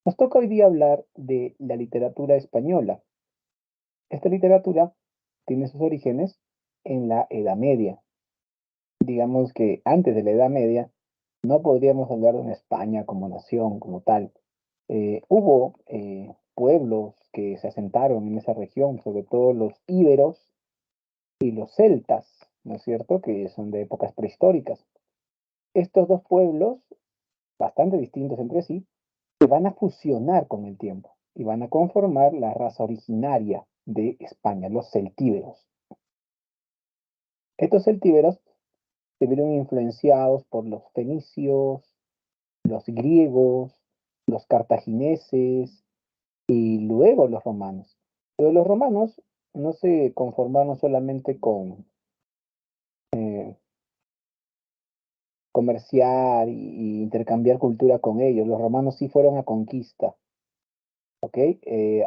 Nos toca hoy día hablar de la literatura española. Esta literatura tiene sus orígenes en la Edad Media. Digamos que antes de la Edad Media no podríamos hablar de una España como nación, como tal. Hubo pueblos que se asentaron en esa región, sobre todo los íberos y los celtas, ¿no es cierto?, que son de épocas prehistóricas. Estos dos pueblos, bastante distintos entre sí, se van a fusionar con el tiempo y van a conformar la raza originaria de España, los celtíberos. Estos celtíberos se vieron influenciados por los fenicios, los griegos, los cartagineses y luego los romanos. Pero los romanos no se conformaron solamente con comerciar y intercambiar cultura con ellos. Los romanos sí fueron a conquista, ¿ok?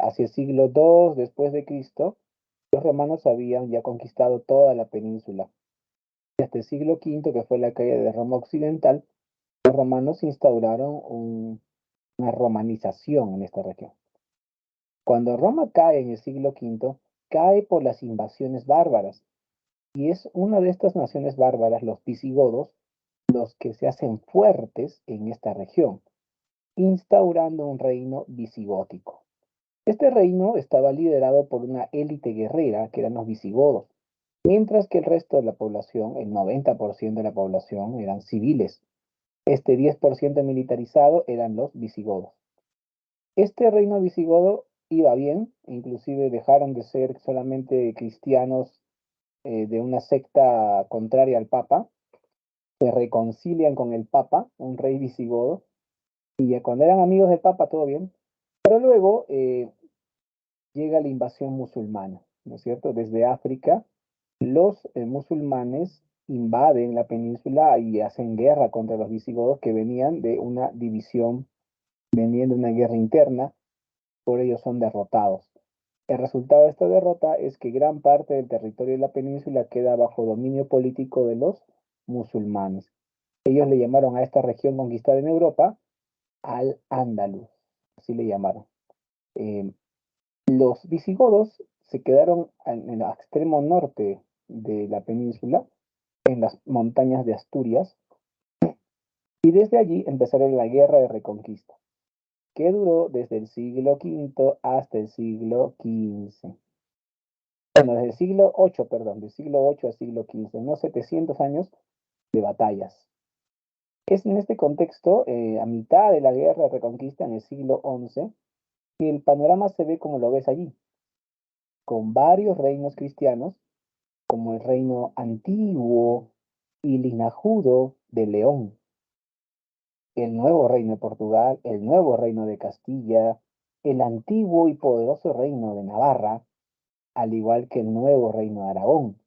Hacia el siglo II después de Cristo, los romanos habían ya conquistado toda la península. Y hasta el siglo V, que fue la caída de Roma Occidental, los romanos instauraron una romanización en esta región. Cuando Roma cae en el siglo V, cae por las invasiones bárbaras. Y es una de estas naciones bárbaras, los visigodos, los que se hacen fuertes en esta región, instaurando un reino visigótico. Este reino estaba liderado por una élite guerrera, que eran los visigodos, mientras que el resto de la población, el 90% de la población, eran civiles. Este 10% militarizado eran los visigodos. Este reino visigodo iba bien, inclusive dejaron de ser solamente cristianos de una secta contraria al Papa, se reconcilian con el Papa, un rey visigodo, y ya cuando eran amigos del Papa todo bien, pero luego llega la invasión musulmana, ¿no es cierto? Desde África, los musulmanes invaden la península y hacen guerra contra los visigodos que venían de una división, venían de una guerra interna, por ello son derrotados. El resultado de esta derrota es que gran parte del territorio de la península queda bajo dominio político de los musulmanes. Ellos le llamaron a esta región conquistada en Europa Al-Ándalus, así le llamaron. Eh, los visigodos se quedaron en el extremo norte de la península, en las montañas de Asturias, y desde allí empezaron la guerra de reconquista, que duró desde el siglo V hasta el siglo XV. Bueno, desde el siglo VIII, perdón, del siglo VIII al siglo XV, unos 700 años de batallas. Es en este contexto, a mitad de la guerra de reconquista en el siglo XI, que el panorama se ve como lo ves allí, con varios reinos cristianos, como el reino antiguo y linajudo de León, el nuevo reino de Portugal, el nuevo reino de Castilla, el antiguo y poderoso reino de Navarra, al igual que el nuevo reino de Aragón,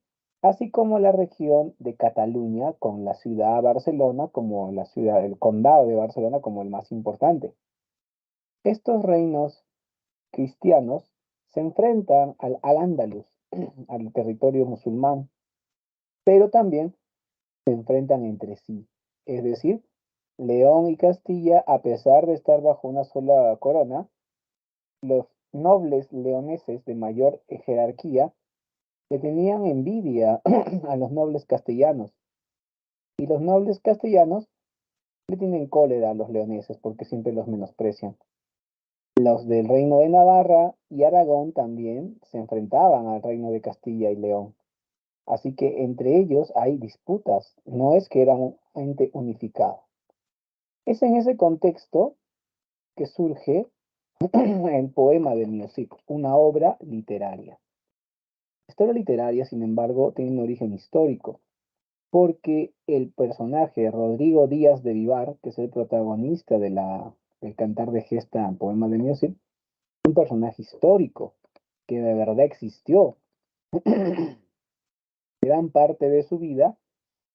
así como la región de Cataluña con la ciudad de Barcelona como la ciudad, el condado de Barcelona como el más importante. Estos reinos cristianos se enfrentan al Andalus, al territorio musulmán, pero también se enfrentan entre sí. Es decir, León y Castilla, a pesar de estar bajo una sola corona, los nobles leoneses de mayor jerarquía le tenían envidia a los nobles castellanos, y los nobles castellanos le tienen cólera a los leoneses porque siempre los menosprecian. Los del reino de Navarra y Aragón también se enfrentaban al reino de Castilla y León. Así que entre ellos hay disputas, no es que eran un ente unificado. Es en ese contexto que surge el poema de Miocid, una obra literaria. Esta obra literaria, sin embargo, tiene un origen histórico, porque el personaje Rodrigo Díaz de Vivar, que es el protagonista del Cantar de Gesta, poema de Miocid, es un personaje histórico que de verdad existió. Gran parte de su vida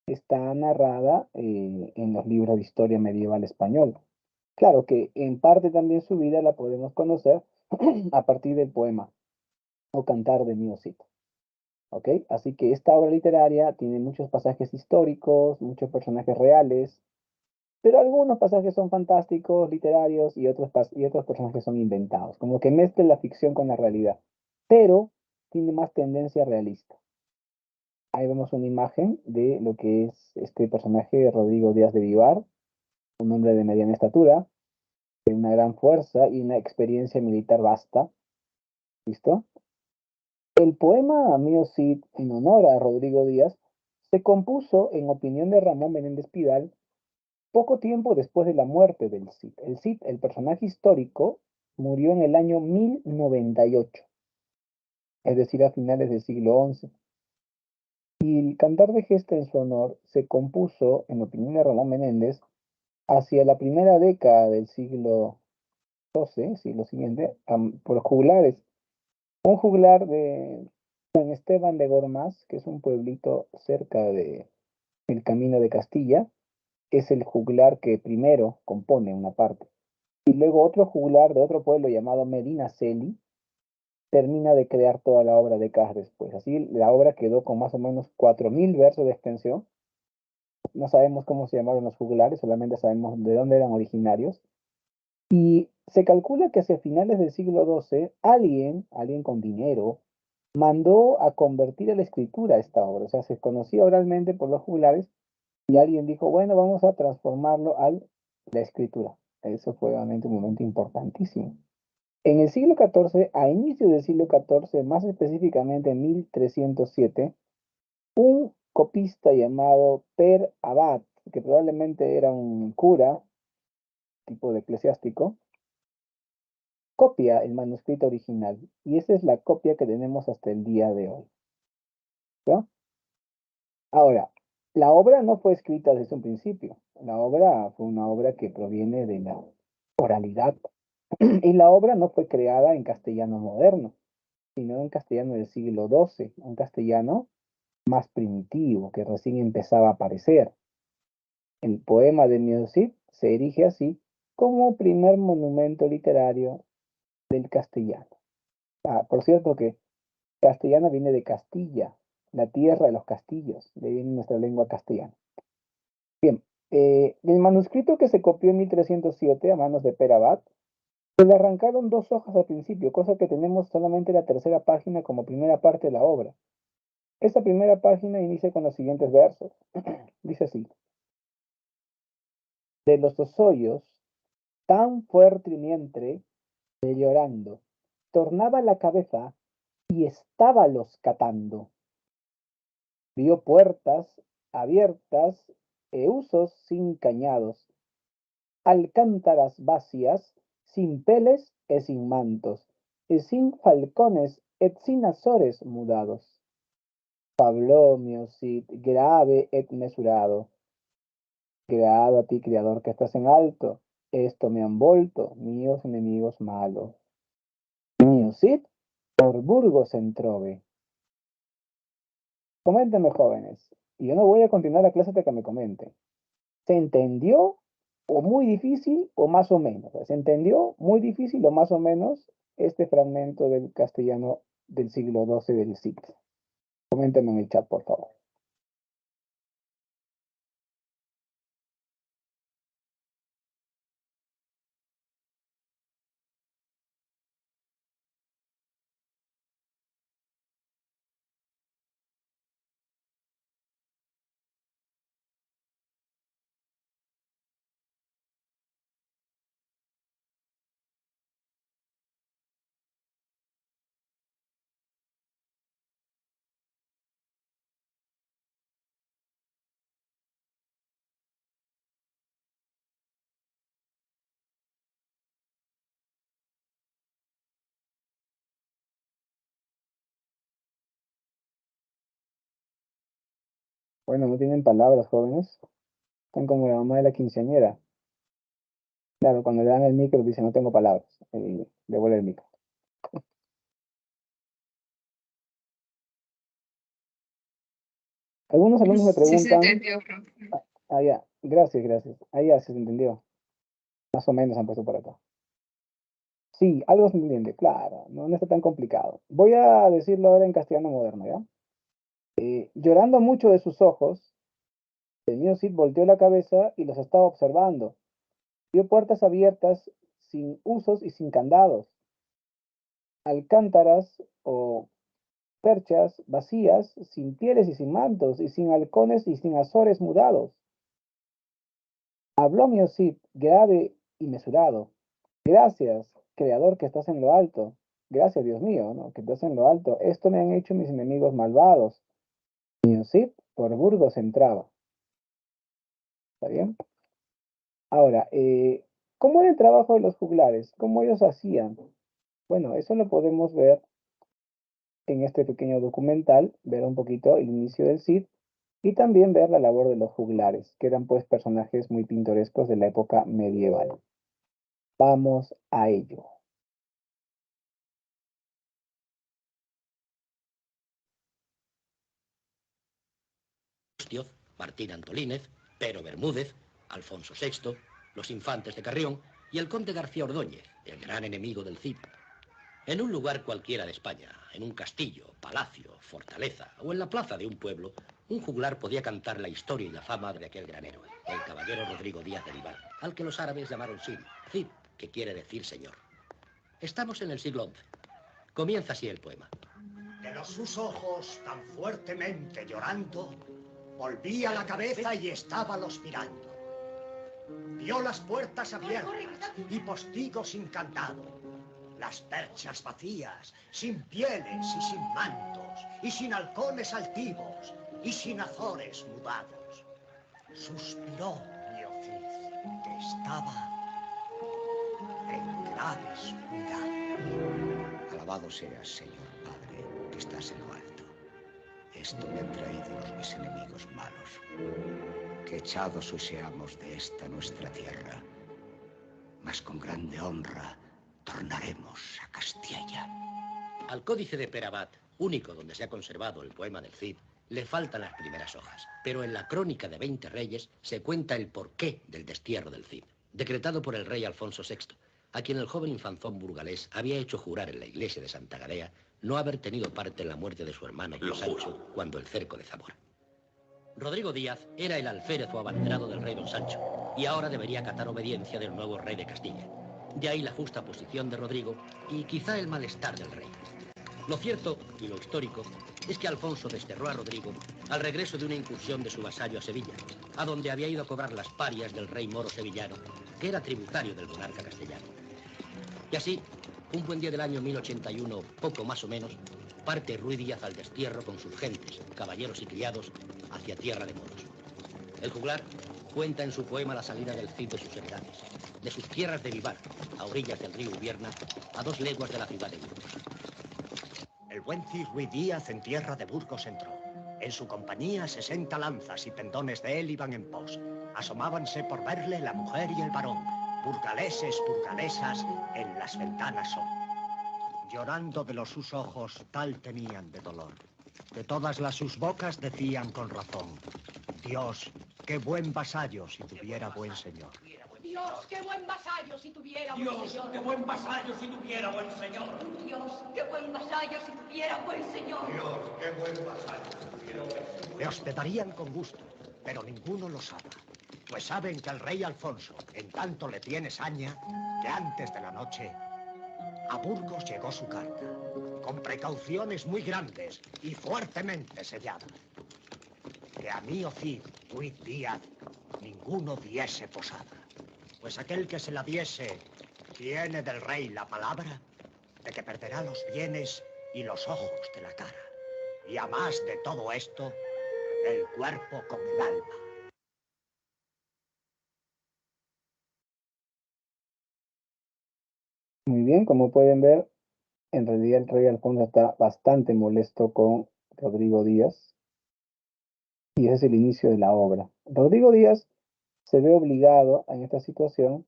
está narrada en los libros de historia medieval español. Claro que en parte también su vida la podemos conocer a partir del poema o cantar de Miocid. ¿Ok? Así que esta obra literaria tiene muchos pasajes históricos, muchos personajes reales, pero algunos pasajes son fantásticos, literarios, y otros personajes son inventados, como que mezclan la ficción con la realidad, pero tiene más tendencia realista. Ahí vemos una imagen de lo que es este personaje, Rodrigo Díaz de Vivar, un hombre de mediana estatura, de una gran fuerza y una experiencia militar vasta. ¿Listo? El poema Mío Cid, en honor a Rodrigo Díaz, se compuso, en opinión de Ramón Menéndez Pidal, poco tiempo después de la muerte del Cid. El Cid, el personaje histórico, murió en el año 1098, es decir, a finales del siglo XI. Y el Cantar de Gesta en su honor se compuso, en opinión de Ramón Menéndez, hacia la primera década del siglo XII, siglo siguiente, por juglares. Un juglar de San Esteban de Gormaz, que es un pueblito cerca de el Camino de Castilla, es el juglar que primero compone una parte. Y luego otro juglar de otro pueblo llamado Medinaceli termina de crear toda la obra de Cas después. Así la obra quedó con más o menos 4000 versos de extensión. No sabemos cómo se llamaron los juglares, solamente sabemos de dónde eran originarios. Y se calcula que hacia finales del siglo XII, alguien con dinero, mandó a convertir a la escritura esta obra. O sea, se conocía oralmente por los juglares y alguien dijo, bueno, vamos a transformarlo a la escritura. Eso fue realmente un momento importantísimo. En el siglo XIV, a inicios del siglo XIV, más específicamente en 1307, un copista llamado Per Abad, que probablemente era un cura, tipo de eclesiástico, copia el manuscrito original y esa es la copia que tenemos hasta el día de hoy, ¿no? Ahora, la obra no fue escrita desde un principio, la obra fue una obra que proviene de la oralidad y la obra no fue creada en castellano moderno, sino en castellano del siglo XII, un castellano más primitivo que recién empezaba a aparecer. El poema de Music se erige así como primer monumento literario del castellano. Ah, por cierto que castellano viene de Castilla, la tierra de los castillos, de ahí viene nuestra lengua castellana. Bien, el manuscrito que se copió en 1307 a manos de Perabat, se le arrancaron dos hojas al principio, cosa que tenemos solamente la tercera página como primera parte de la obra. Esta primera página inicia con los siguientes versos. Dice así: de los hoyos, tan fuerte y vientre, llorando, tornaba la cabeza y estábalos catando. Vio puertas abiertas e usos sin cañados, alcántaras vacías, sin peles e sin mantos, y sin falcones et sin azores mudados. Pablomio Cid, grave et mesurado, creado a ti, criador que estás en alto, esto me han volto, míos enemigos malos. Mío Cid, por Burgos entrove. Coméntenme, jóvenes, y yo no voy a continuar la clase hasta que me comenten. ¿Se entendió o muy difícil o más o menos? ¿Se entendió muy difícil o más o menos este fragmento del castellano del siglo XII del Cid? Coméntenme en el chat, por favor. Bueno, no tienen palabras, jóvenes. Están como la mamá de la quinceañera. Claro, cuando le dan el micro dice no tengo palabras. Y devuelve el micro. Algunos alumnos me Sí se preguntan, entendió, profe. ya, gracias. Ahí ya se entendió. Más o menos han puesto por acá. Sí, algo se entiende, claro, no está tan complicado. Voy a decirlo ahora en castellano moderno, ¿ya? Llorando mucho de sus ojos, El mío Cid volteó la cabeza y los estaba observando. Vio puertas abiertas sin usos y sin candados, alcántaras o perchas vacías, sin pieles y sin mantos, y sin halcones y sin azores mudados. Habló mi Cid, grave y mesurado. Gracias, Creador, que estás en lo alto. Gracias, Dios mío, ¿no? Que estás en lo alto. Esto me han hecho mis enemigos malvados. Mi Cid por Burgos entraba. ¿Está bien? Ahora, ¿cómo era el trabajo de los juglares? ¿Cómo ellos hacían? Bueno, eso lo podemos ver en este pequeño documental, ver un poquito el inicio del Cid y también ver la labor de los juglares, que eran pues personajes muy pintorescos de la época medieval. Vamos a ello. Martín Antolínez, Pero Bermúdez, Alfonso VI, los infantes de Carrión y el conde García Ordóñez, el gran enemigo del Cid. En un lugar cualquiera de España, en un castillo, palacio, fortaleza o en la plaza de un pueblo, un juglar podía cantar la historia y la fama de aquel gran héroe, el caballero Rodrigo Díaz de Vivar, al que los árabes llamaron Cid, que quiere decir señor. Estamos en el siglo XI. Comienza así el poema. De sus ojos tan fuertemente llorando, volvía la cabeza y estábalos mirando. Vio las puertas abiertas y postigos sin candado, las perchas vacías, sin pieles y sin mantos, y sin halcones altivos, y sin azores mudados. Suspiró mi Cid, que estaba en graves cuidados. Alabado seas, Señor Padre, que estás en lo alto. Esto me han traído los mis enemigos malos, que echados hoy seamos de esta nuestra tierra, mas con grande honra tornaremos a Castilla. Al Códice de Perabat, único donde se ha conservado el poema del Cid, le faltan las primeras hojas, pero en la crónica de 20 reyes se cuenta el porqué del destierro del Cid, decretado por el rey Alfonso VI, a quien el joven infanzón burgalés había hecho jurar en la iglesia de Santa Gadea no haber tenido parte en la muerte de su hermano Don Sancho cuando el cerco de Zamora. Rodrigo Díaz era el alférez o abanderado del rey Don Sancho, y ahora debería acatar obediencia del nuevo rey de Castilla. De ahí la justa posición de Rodrigo y quizá el malestar del rey. Lo cierto y lo histórico es que Alfonso desterró a Rodrigo al regreso de una incursión de su vasallo a Sevilla, a donde había ido a cobrar las parias del rey moro sevillano, que era tributario del monarca castellano. Y así, un buen día del año 1081, poco más o menos, parte Ruy Díaz al destierro con sus gentes, caballeros y criados, hacia tierra de moros. El juglar cuenta en su poema la salida del Cid de sus heredades, de sus tierras de Vivar, a orillas del río Ubierna, a 2 leguas de la ciudad de Burgos. El buen Cid Ruy Díaz en tierra de Burgos entró. En su compañía 60 lanzas y pendones de él iban en pos. Asomábanse por verle la mujer y el varón. Burgaleses, burgalesas, en las ventanas son. Llorando de los sus ojos, tal tenían de dolor. De todas las sus bocas decían con razón: Dios, qué buen vasallo si tuviera buen señor. Dios, qué buen vasallo si tuviera buen Dios, señor. qué buen vasallo si tuviera buen señor. Dios, qué buen vasallo si tuviera buen señor. Dios, qué buen vasallo si tuviera buen señor. Le hospedarían con gusto, pero ninguno los ama. Pues saben que el rey Alfonso, en tanto le tiene saña, que antes de la noche a Burgos llegó su carta, con precauciones muy grandes y fuertemente sellada. Que a mí, Cid, Ruiz Díaz, ninguno diese posada. Pues aquel que se la diese tiene del rey la palabra de que perderá los bienes y los ojos de la cara. Y a más de todo esto, el cuerpo con el alma. Muy bien, como pueden ver, en realidad el rey Alfonso está bastante molesto con Rodrigo Díaz y ese es el inicio de la obra. Rodrigo Díaz se ve obligado en esta situación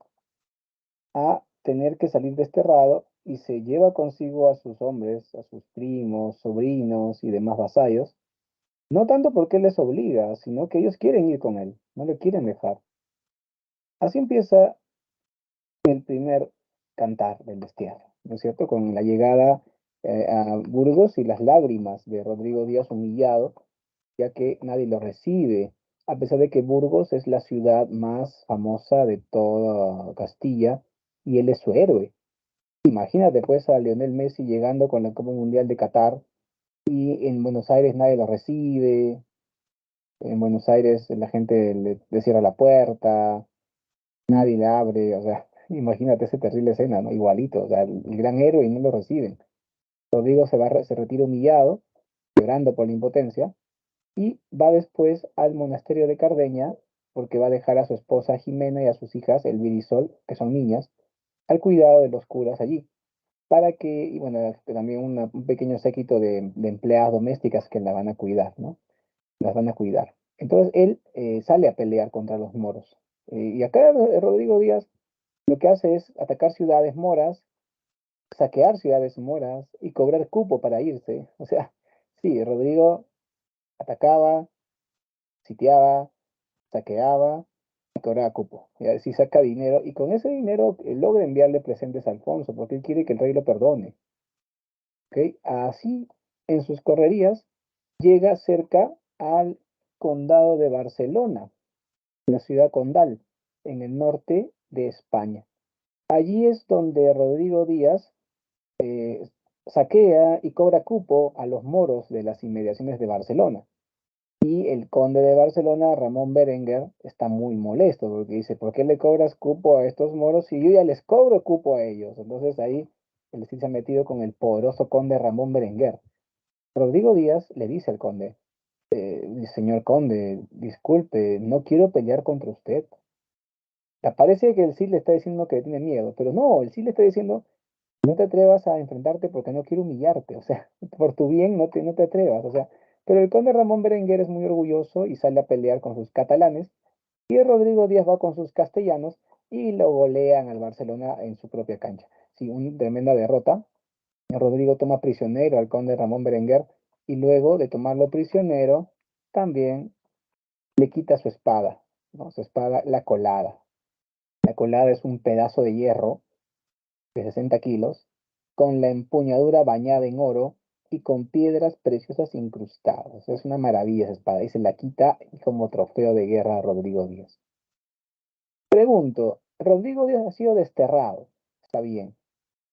a tener que salir desterrado y se lleva consigo a sus hombres, a sus primos, sobrinos y demás vasallos, no tanto porque él les obliga, sino que ellos quieren ir con él, no le quieren dejar. Así empieza el primer cantar del destierro, ¿no es cierto? Con la llegada a Burgos y las lágrimas de Rodrigo Díaz humillado, ya que nadie lo recibe, a pesar de que Burgos es la ciudad más famosa de toda Castilla y él es su héroe. Imagínate pues a Lionel Messi llegando con la Copa Mundial de Qatar y en Buenos Aires nadie lo recibe, en Buenos Aires la gente le cierra la puerta, nadie le abre, o sea, imagínate esa terrible escena, ¿no? Igualito, o sea, el gran héroe y no lo reciben. Rodrigo se retira humillado, llorando por la impotencia, y va después al monasterio de Cardeña, porque va a dejar a su esposa Jimena y a sus hijas, Elvira y Sol, que son niñas, al cuidado de los curas allí, para que, y bueno, también un pequeño séquito de empleadas domésticas que la van a cuidar, ¿no? Las van a cuidar. Entonces él sale a pelear contra los moros. Y acá Rodrigo Díaz lo que hace es atacar ciudades moras, saquear ciudades moras y cobrar cupo para irse. O sea, sí, Rodrigo atacaba, sitiaba, saqueaba y cobraba cupo. Y así saca dinero y con ese dinero logra enviarle presentes a Alfonso porque él quiere que el rey lo perdone. ¿Ok? Así, en sus correrías, llega cerca al condado de Barcelona, la ciudad condal, en el norte de España. Allí es donde Rodrigo Díaz saquea y cobra cupo a los moros de las inmediaciones de Barcelona. Y el conde de Barcelona, Ramón Berenguer, está muy molesto porque dice, ¿por qué le cobras cupo a estos moros si yo ya les cobro cupo a ellos? Entonces ahí el Cid se ha metido con el poderoso conde Ramón Berenguer. Rodrigo Díaz le dice al conde, señor conde, disculpe, no quiero pelear contra usted. Parece que el Cid le está diciendo que le tiene miedo, pero no, el Cid le está diciendo, no te atrevas a enfrentarte porque no quiero humillarte, o sea, por tu bien no te atrevas, o sea, pero el conde Ramón Berenguer es muy orgulloso y sale a pelear con sus catalanes, y Rodrigo Díaz va con sus castellanos y lo golean al Barcelona en su propia cancha. Sí, una tremenda derrota. Rodrigo toma prisionero al conde Ramón Berenguer y luego de tomarlo prisionero, también le quita su espada, ¿no? Su espada, la colada. La colada es un pedazo de hierro de 60 kilos, con la empuñadura bañada en oro y con piedras preciosas incrustadas. Es una maravilla esa espada y se la quita como trofeo de guerra a Rodrigo Díaz. Pregunto, Rodrigo Díaz ha sido desterrado, está bien,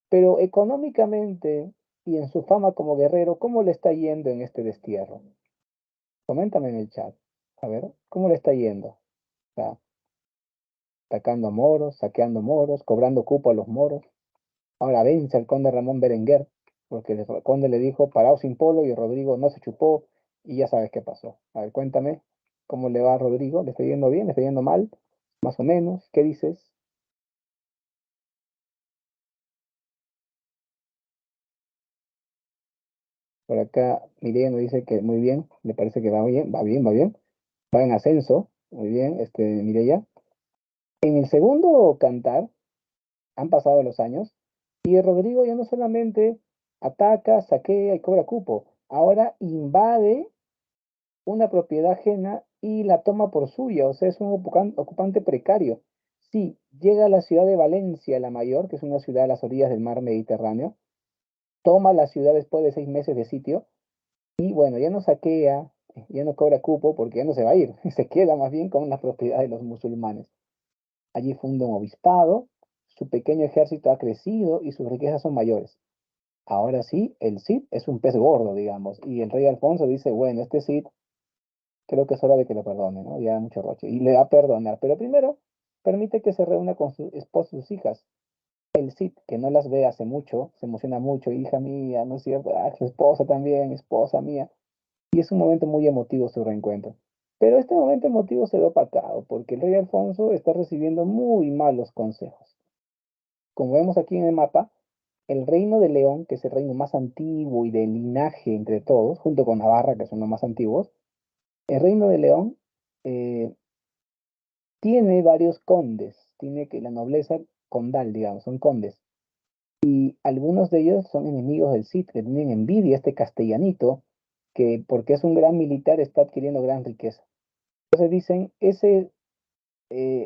pero económicamente y en su fama como guerrero, ¿cómo le está yendo en este destierro? Coméntame en el chat. A ver, ¿cómo le está yendo? Está atacando a moros, saqueando moros, cobrando cupo a los moros. Ahora vence al conde Ramón Berenguer, porque el conde le dijo, parado sin polo, y Rodrigo no se chupó, y ya sabes qué pasó. A ver, cuéntame, ¿cómo le va a Rodrigo? ¿Le está yendo bien? ¿Le está yendo mal? Más o menos, ¿qué dices? Por acá Mireia nos dice que muy bien, le parece que va bien, va bien, va bien. Va en ascenso, muy bien, Mireia. En el segundo cantar, han pasado los años, y Rodrigo ya no solamente ataca, saquea y cobra cupo, ahora invade una propiedad ajena y la toma por suya, o sea, es un ocupante precario. Sí, llega a la ciudad de Valencia, la mayor, que es una ciudad a las orillas del mar Mediterráneo, toma la ciudad después de 6 meses de sitio y bueno, ya no saquea, ya no cobra cupo porque ya no se va a ir, se queda más bien con las propiedades de los musulmanes. Allí funda un obispado, su pequeño ejército ha crecido y sus riquezas son mayores. Ahora sí, el Cid es un pez gordo, digamos, y el rey Alfonso dice, bueno, este Cid creo que es hora de que lo perdone, ¿no? Ya mucho roche. Y le va a perdonar. Pero primero, permite que se reúna con su esposa y sus hijas. El Cid, que no las ve hace mucho, se emociona mucho, hija mía, ¿no es cierto? Ah, su esposa también, esposa mía. Y es un momento muy emotivo su reencuentro. Pero este momento emotivo se ve opacado, porque el rey Alfonso está recibiendo muy malos consejos. Como vemos aquí en el mapa, el reino de León, que es el reino más antiguo y de linaje entre todos, junto con Navarra, que son los más antiguos, el reino de León eh, tiene varios condes, tiene que la nobleza condal, digamos, son condes. Y algunos de ellos son enemigos del Cid, que tienen envidia a este castellanito, que porque es un gran militar está adquiriendo gran riqueza. Entonces dicen, ese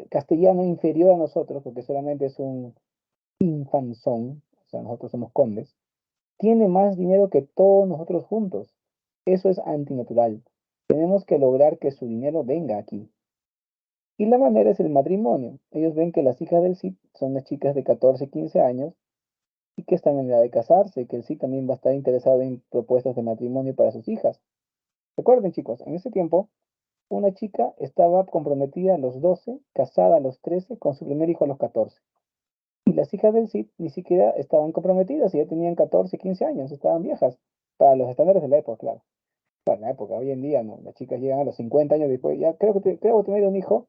castellano inferior a nosotros, porque solamente es un infanzón, o sea, nosotros somos condes, tiene más dinero que todos nosotros juntos. Eso es antinatural. tenemos que lograr que su dinero venga aquí. Y la manera es el matrimonio. Ellos ven que las hijas del Cid son las chicas de 14, 15 años y que están en la edad de casarse, que el Cid también va a estar interesado en propuestas de matrimonio para sus hijas. Recuerden, chicos, en ese tiempo, una chica estaba comprometida a los 12, casada a los 13, con su primer hijo a los 14. Y las hijas del Cid ni siquiera estaban comprometidas, y ya tenían 14, 15 años, estaban viejas, para los estándares de la época, claro. Para la época, hoy en día no, las chicas llegan a los 50 años después, ya creo que tener un hijo,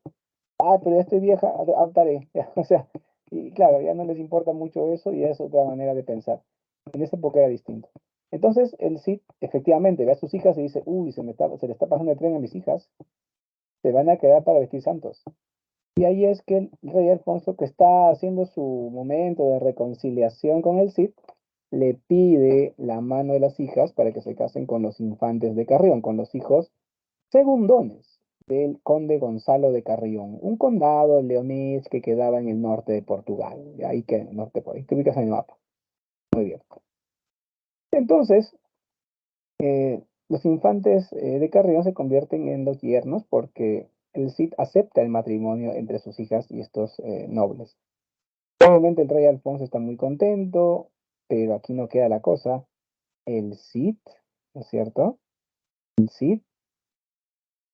pero ya estoy vieja, adoptaré, o sea, y claro, ya no les importa mucho eso y es otra manera de pensar. En esa época era distinto. Entonces el Cid efectivamente ve a sus hijas y dice, uy, se le está pasando el tren a mis hijas, se van a quedar para vestir santos. Y ahí es que el rey Alfonso, que está haciendo su momento de reconciliación con el Cid, le pide la mano de las hijas para que se casen con los infantes de Carrión, con los hijos segundones del conde Gonzalo de Carrión, un condado leonés que quedaba en el norte de Portugal. Y ahí que norte, por ahí te ubicas en el mapa. Muy bien. Entonces, los infantes de Carrión se convierten en los yernos porque el Cid acepta el matrimonio entre sus hijas y estos nobles. Obviamente el rey Alfonso está muy contento, pero aquí no queda la cosa. El Cid, ¿no es cierto? El Cid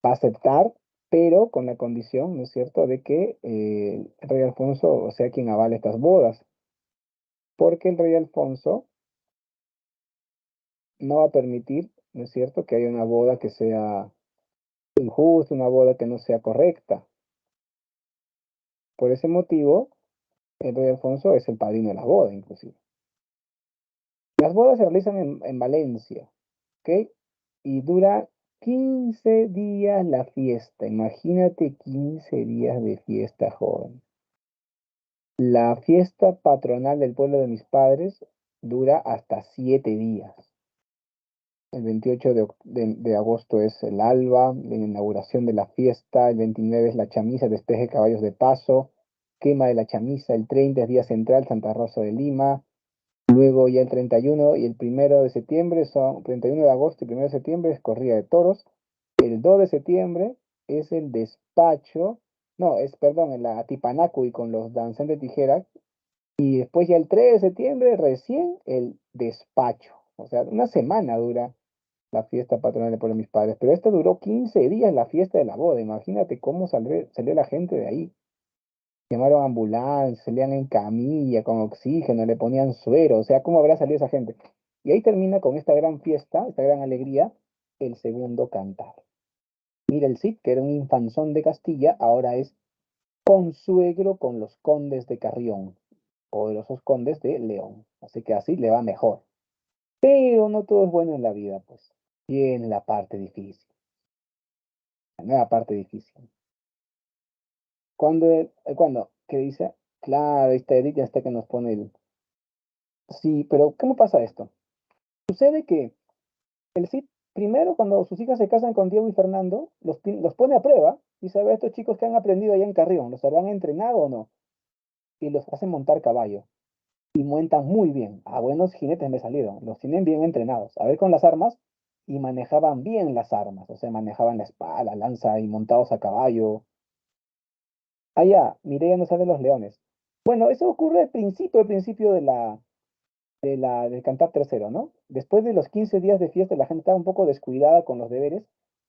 va a aceptar, pero con la condición, ¿no es cierto?, de que el rey Alfonso sea quien avale estas bodas, porque el rey Alfonso no va a permitir, ¿no es cierto?, que haya una boda que sea injusta, una boda que no sea correcta. Por ese motivo, el rey Alfonso es el padrino de la boda, inclusive. Las bodas se realizan en Valencia, ¿ok? Y dura 15 días la fiesta. Imagínate 15 días de fiesta, joven. La fiesta patronal del pueblo de mis padres dura hasta 7 días. El 28 de agosto es el alba, la inauguración de la fiesta. El 29 es la chamisa, despeje caballos de paso, quema de la chamisa. El 30 es día central, Santa Rosa de Lima. Luego ya el 31 y el 1 de septiembre son 31 de agosto y 1 de septiembre es corrida de toros. El 2 de septiembre es el despacho, no, es, perdón, la Atipanacui con los danzantes de tijera. Y después ya el 3 de septiembre recién el despacho. O sea, una semana dura la fiesta patronal de pueblo de mis padres. Pero esta duró 15 días la fiesta de la boda. Imagínate cómo salió la gente de ahí. Llamaron ambulancia, salían en camilla, con oxígeno, le ponían suero. O sea, ¿cómo habrá salido esa gente? Y ahí termina con esta gran fiesta, esta gran alegría, el segundo cantar. Mira, el Cid, que era un infanzón de Castilla, ahora es consuegro con los condes de Carrión, poderosos condes de León. Así que así le va mejor. Pero no todo es bueno en la vida, pues. Viene la parte difícil, la nueva parte difícil. Cuando, ¿qué dice? Claro, ahí está Edith, ya está que nos pone el... Sí, pero ¿cómo pasa esto? Sucede que el Cid, primero, cuando sus hijas se casan con Diego y Fernando, los pone a prueba y sabe a estos chicos que han aprendido allá en Carrión, ¿los habrán entrenado o no? Y los hacen montar caballo. Y montan muy bien. A buenos jinetes me salieron. Los tienen bien entrenados. A ver con las armas. Y manejaban bien las armas. O sea, manejaban la espada, la lanza y montados a caballo. Allá, Mireia no sabe los leones. Bueno, eso ocurre al principio del cantar tercero, ¿no? Después de los 15 días de fiesta, la gente estaba un poco descuidada con los deberes.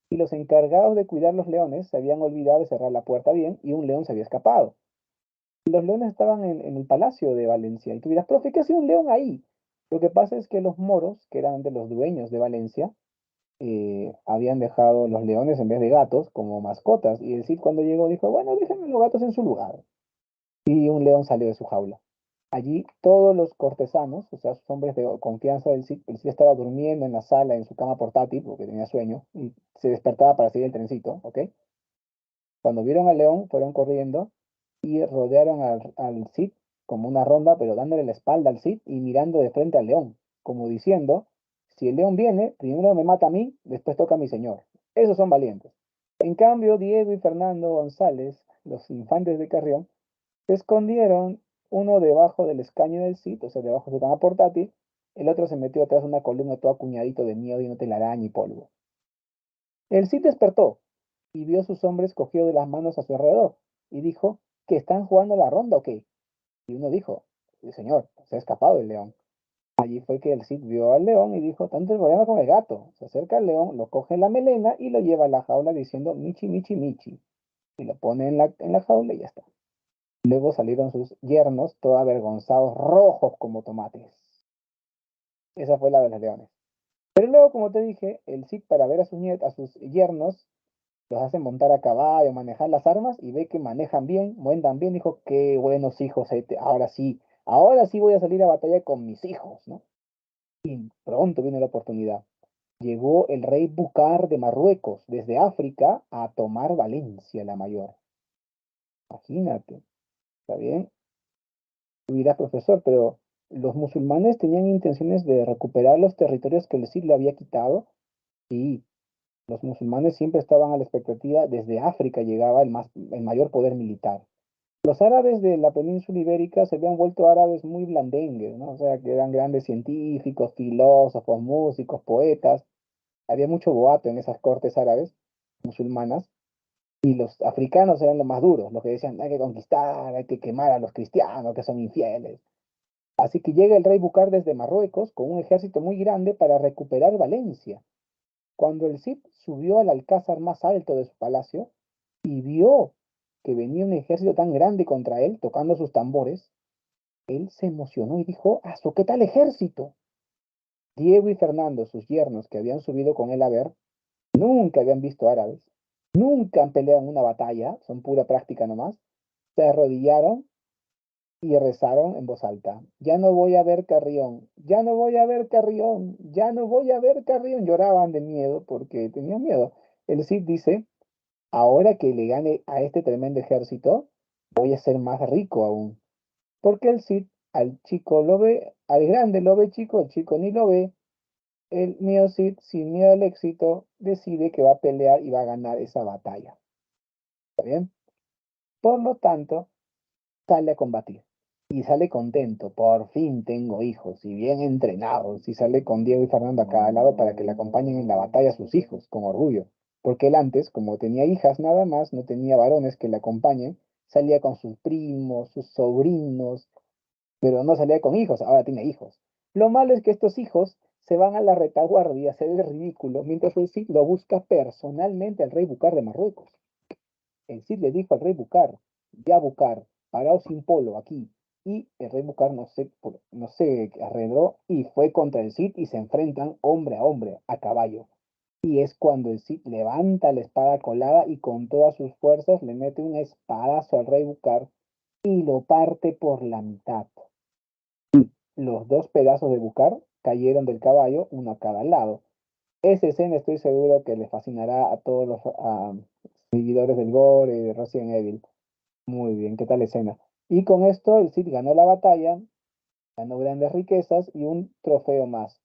Y los encargados de cuidar los leones se habían olvidado de cerrar la puerta bien. Y un león se había escapado. Los leones estaban en el palacio de Valencia. Y tú dirás, profe, ¿qué hacía un león ahí? Lo que pasa es que los moros, que eran de los dueños de Valencia, habían dejado los leones en vez de gatos como mascotas. Y el Cid cuando llegó dijo, bueno, déjenme los gatos en su lugar. Y un león salió de su jaula. Allí todos los cortesanos, o sea, sus hombres de confianza del Cid, el Cid estaba durmiendo en la sala, en su cama portátil, porque tenía sueño, y se despertaba para seguir el trencito, ¿ok? Cuando vieron al león, fueron corriendo y rodearon al Cid como una ronda, pero dándole la espalda al Cid y mirando de frente al león, como diciendo, si el león viene, primero me mata a mí, después toca a mi señor. Esos son valientes. En cambio, Diego y Fernando González, los infantes de Carrión, se escondieron uno debajo del escaño del Cid, o sea, debajo de su cama portátil, el otro se metió atrás de una columna todo acuñadito de miedo y no telaraña y polvo. El Cid despertó y vio a sus hombres cogidos de las manos a su alrededor y dijo, ¿que están jugando la ronda o qué? Y uno dijo, "Sí, señor, se ha escapado el león". Allí fue que el Cid vio al león y dijo, tanto el problema con el gato. Se acerca al león, lo coge en la melena y lo lleva a la jaula diciendo, Michi, Michi, Michi. Y lo pone en la jaula y ya está. Luego salieron sus yernos, todos avergonzados, rojos como tomates. Esa fue la de los leones. Pero luego, como te dije, el Cid para ver a sus yernos, los hace montar a caballo, manejar las armas y ve que manejan bien, muendan bien. Dijo, qué buenos hijos, ahora sí voy a salir a batalla con mis hijos, ¿no? Pronto viene la oportunidad. Llegó el rey Bucar de Marruecos desde África a tomar Valencia la mayor. Imagínate, ¿está bien? Tú dirás, profesor, pero los musulmanes tenían intenciones de recuperar los territorios que el Cid le había quitado. Sí, los musulmanes siempre estaban a la expectativa, desde África llegaba el mayor poder militar. Los árabes de la península ibérica se habían vuelto árabes muy blandengues, ¿no? O sea, que eran grandes científicos, filósofos, músicos, poetas. Había mucho boato en esas cortes árabes musulmanas, y los africanos eran los más duros, los que decían, hay que conquistar, hay que quemar a los cristianos que son infieles. Así que llega el rey Bucar desde Marruecos con un ejército muy grande para recuperar Valencia. Cuando el Cid subió al alcázar más alto de su palacio y vio que venía un ejército tan grande contra él, tocando sus tambores, él se emocionó y dijo, ¡Aso, qué tal ejército! Diego y Fernando, sus yernos que habían subido con él a ver, nunca habían visto árabes, nunca han peleado en una batalla, son pura práctica nomás, se arrodillaron y rezaron en voz alta. Ya no voy a ver Carrión, ya no voy a ver Carrión, ya no voy a ver Carrión. Lloraban de miedo porque tenían miedo. El Cid dice, ahora que le gane a este tremendo ejército, voy a ser más rico aún. Porque el Cid al chico lo ve, al grande lo ve chico, el chico ni lo ve. El mío Cid, sin miedo al éxito, decide que va a pelear y va a ganar esa batalla. ¿Está bien? Por lo tanto, sale a combatir y sale contento. Por fin tengo hijos y bien entrenados. Y sale con Diego y Fernando a cada lado para que le acompañen en la batalla a sus hijos, con orgullo. Porque él antes, como tenía hijas nada más, no tenía varones que le acompañen, salía con sus primos, sus sobrinos, pero no salía con hijos, ahora tiene hijos. Lo malo es que estos hijos se van a la retaguardia a hacer el ridículo, mientras el Cid lo busca personalmente al rey Bucar de Marruecos. El Cid le dijo al rey Bucar, ya Bucar, paraos sin polo aquí. Y el rey Bucar no sé, arregló y fue contra el Cid y se enfrentan hombre a hombre, a caballo. Y es cuando el Cid levanta la espada colada y con todas sus fuerzas le mete un espadazo al rey Bucar y lo parte por la mitad. Los dos pedazos de Bucar cayeron del caballo, uno a cada lado. Esa escena estoy seguro que le fascinará a todos los seguidores del Gore y de Resident Evil. Muy bien, ¿qué tal escena? Y con esto el Cid ganó la batalla, ganó grandes riquezas y un trofeo más,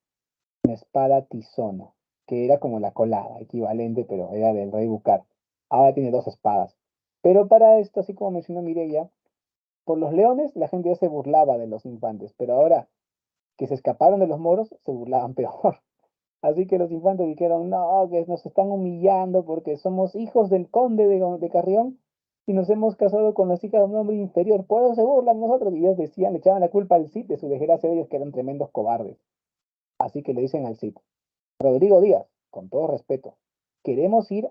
una espada tizona, que era como la colada, equivalente, pero era del rey Bucar. Ahora tiene dos espadas. Pero para esto, así como mencionó Mireia, por los leones la gente ya se burlaba de los infantes, pero ahora que se escaparon de los moros, se burlaban peor. Así que los infantes dijeron, no, que nos están humillando porque somos hijos del conde de Carrión y nos hemos casado con las hijas de un hombre inferior. Por eso se burlan nosotros. Y ellos decían, le echaban la culpa al Cid de su desgracia de ellos que eran tremendos cobardes. Así que le dicen al Cid, Rodrigo Díaz, con todo respeto, queremos ir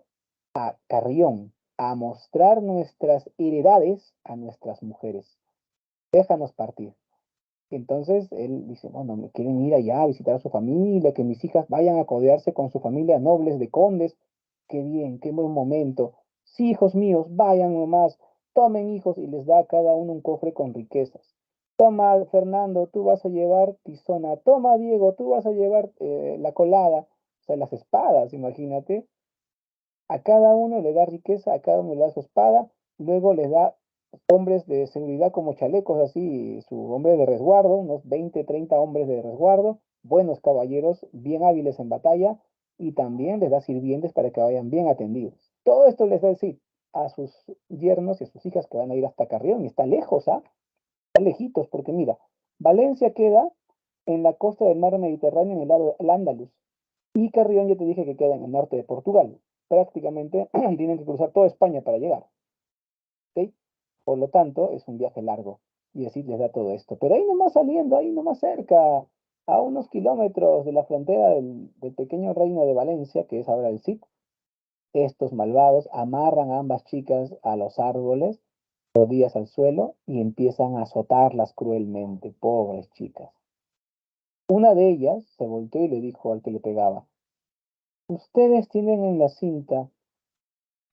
a Carrión a mostrar nuestras heredades a nuestras mujeres. Déjanos partir. Entonces él dice, bueno, me quieren ir allá a visitar a su familia, que mis hijas vayan a codearse con su familia nobles de condes. Qué bien, qué buen momento. Sí, hijos míos, vayan nomás, tomen hijos y les da a cada uno un cofre con riquezas. Toma, Fernando, tú vas a llevar tizona. Toma, Diego, tú vas a llevar la colada, o sea, las espadas, imagínate. A cada uno le da riqueza, a cada uno le da su espada, luego le da hombres de seguridad como chalecos así, su hombre de resguardo, unos 20 30 hombres de resguardo, buenos caballeros, bien hábiles en batalla, y también les da sirvientes para que vayan bien atendidos. Todo esto les da el Cid a sus yernos y a sus hijas que van a ir hasta Carrión, y está lejos, ¿ah? Está lejitos, porque mira, Valencia queda en la costa del mar Mediterráneo, en el lado del Andaluz, y Carrión ya te dije que queda en el norte de Portugal. prácticamente tienen que cruzar toda España para llegar. ¿Ok? Por lo tanto, es un viaje largo. Y así les da todo esto. Pero ahí nomás saliendo, ahí nomás cerca, a unos kilómetros de la frontera del pequeño reino de Valencia, que es ahora el Cid, estos malvados amarran a ambas chicas a los árboles, rodillas al suelo, y empiezan a azotarlas cruelmente, pobres chicas. Una de ellas se volteó y le dijo al que le pegaba: ustedes tienen en la cinta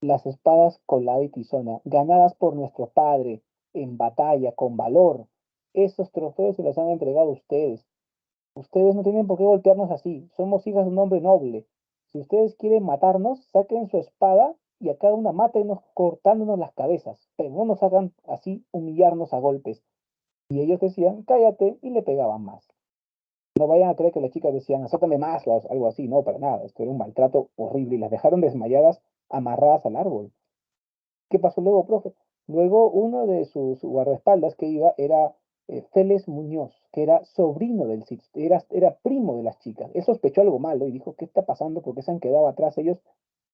las espadas Colada y Tizona, ganadas por nuestro padre en batalla, con valor. Esos trofeos se los han entregado ustedes. Ustedes no tienen por qué golpearnos así. Somos hijas de un hombre noble. Si ustedes quieren matarnos, saquen su espada y a cada una mátenos cortándonos las cabezas. Pero no nos hagan así humillarnos a golpes. Y ellos decían, cállate, y le pegaban más. No vayan a creer que las chicas decían, azótame más o algo así. No, para nada. Esto era un maltrato horrible y las dejaron desmayadas, amarradas al árbol. ¿Qué pasó luego, profe? Luego uno de sus guardaespaldas que iba era Félix Muñoz, que era sobrino del Cid, era primo de las chicas. Él sospechó algo malo y dijo, ¿qué está pasando? ¿Por qué se han quedado atrás ellos?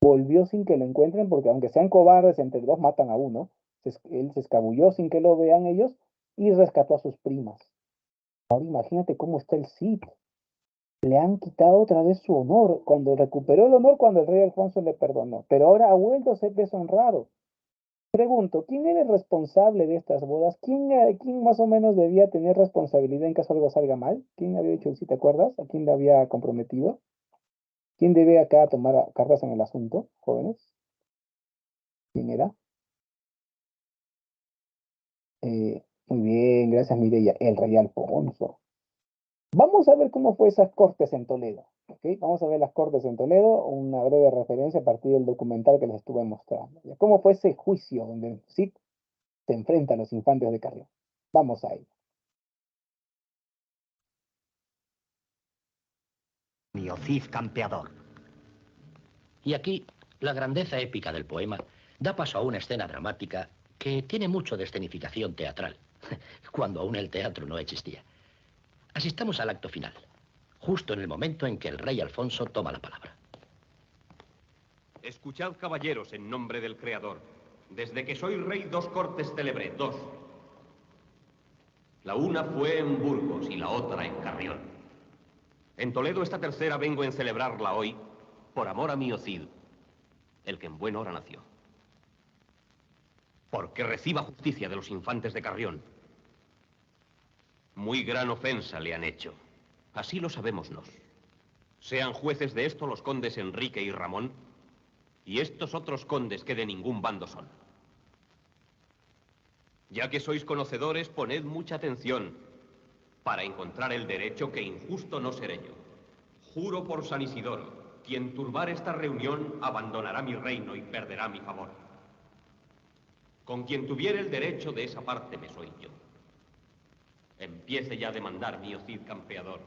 Volvió sin que lo encuentren, porque aunque sean cobardes, entre dos matan a uno. Él se escabulló sin que lo vean ellos y rescató a sus primas. Ahora imagínate cómo está el Cid. Le han quitado otra vez su honor, cuando recuperó el honor cuando el rey Alfonso le perdonó, pero ahora ha vuelto a ser deshonrado. Pregunto, ¿quién era el responsable de estas bodas? ¿Quién más o menos debía tener responsabilidad en caso algo salga mal? ¿Quién había hecho, si te acuerdas? ¿A quién le había comprometido? ¿Quién debe acá tomar cartas en el asunto, jóvenes? ¿Quién era? Muy bien, gracias Mireya. El rey Alfonso. Vamos a ver cómo fue esas cortes en Toledo. ¿Ok? Vamos a ver las cortes en Toledo, una breve referencia a partir del documental que les estuve mostrando. ¿Cómo fue ese juicio donde el Cid se enfrenta a los infantes de Carrión? Vamos a ello. Mío Cid campeador. Y aquí, la grandeza épica del poema da paso a una escena dramática que tiene mucho de escenificación teatral, cuando aún el teatro no existía. Asistamos al acto final, justo en el momento en que el rey Alfonso toma la palabra. Escuchad, caballeros, en nombre del Creador. Desde que soy rey, 2 cortes celebré, 2. La una fue en Burgos y la otra en Carrión. En Toledo esta tercera vengo en celebrarla hoy, por amor a mío Cid, el que en buen hora nació. Porque reciba justicia de los infantes de Carrión. Muy gran ofensa le han hecho. Así lo sabemos nos. Sean jueces de esto los condes Enrique y Ramón, y estos otros condes que de ningún bando son. Ya que sois conocedores, poned mucha atención para encontrar el derecho, que injusto no seré yo. Juro por San Isidoro, quien turbar esta reunión abandonará mi reino y perderá mi favor. Con quien tuviera el derecho de esa parte me soy yo. Empiece ya a demandar, mío Cid campeador.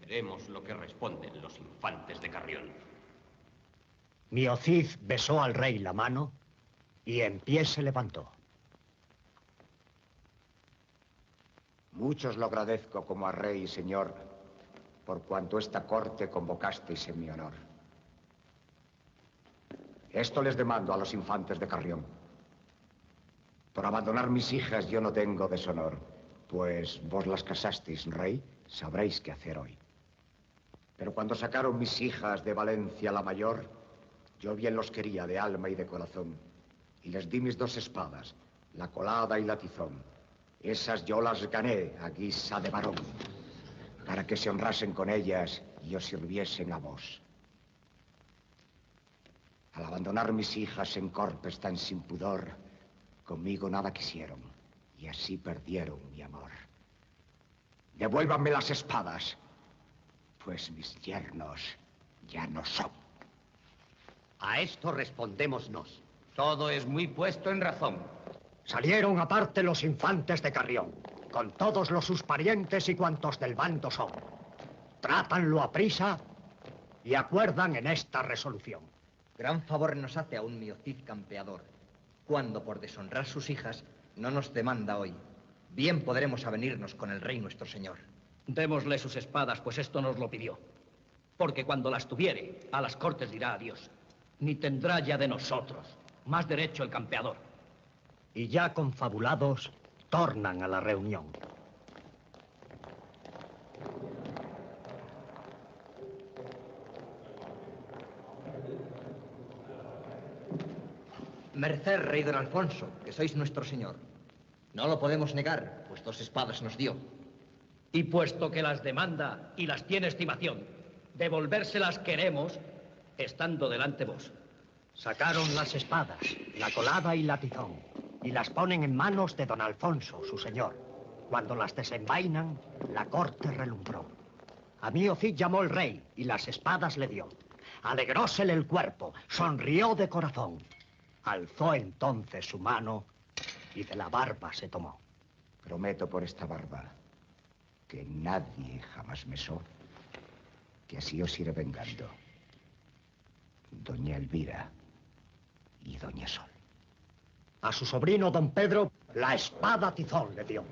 Veremos lo que responden los infantes de Carrión. Mío Cid besó al rey la mano y en pie se levantó. Muchos lo agradezco como a rey y señor, por cuanto esta corte convocasteis en mi honor. Esto les demando a los infantes de Carrión. Por abandonar mis hijas yo no tengo deshonor, pues vos las casasteis, rey, sabréis qué hacer hoy. Pero cuando sacaron mis hijas de Valencia la mayor, yo bien los quería de alma y de corazón, y les di mis 2 espadas, la Colada y la Tizón. Esas yo las gané a guisa de varón, para que se honrasen con ellas y os sirviesen a vos. Al abandonar mis hijas en corpes tan sin pudor, conmigo nada quisieron, y así perdieron mi amor. Devuélvanme las espadas, pues mis yernos ya no son. A esto respondemos nos. Todo es muy puesto en razón. Salieron aparte los infantes de Carrión, con todos los sus parientes y cuantos del bando son. Trátanlo a prisa y acuerdan en esta resolución. Gran favor nos hace aún mío Cid campeador, cuando por deshonrar sus hijas no nos demanda hoy. Bien podremos avenirnos con el rey nuestro señor. Démosle sus espadas, pues esto nos lo pidió. Porque cuando las tuviere, a las cortes dirá adiós. ni tendrá ya de nosotros. Más derecho el campeador. Y ya confabulados, tornan a la reunión. Merced, rey don Alfonso, que sois nuestro señor. No lo podemos negar, pues 2 espadas nos dio. Y puesto que las demanda y las tiene estimación, devolvérselas queremos, estando delante vos. Sacaron las espadas, la colada y la tizón, y las ponen en manos de don Alfonso, su señor. Cuando las desenvainan, la corte relumbró. A Mío Cid llamó el rey y las espadas le dio. Alegrósele el cuerpo, sonrió de corazón. Alzó entonces su mano y de la barba se tomó. Prometo por esta barba que nadie jamás mesó, que así os iré vengando. Doña Elvira y Doña Sol. A su sobrino don Pedro, la espada tizón le dio.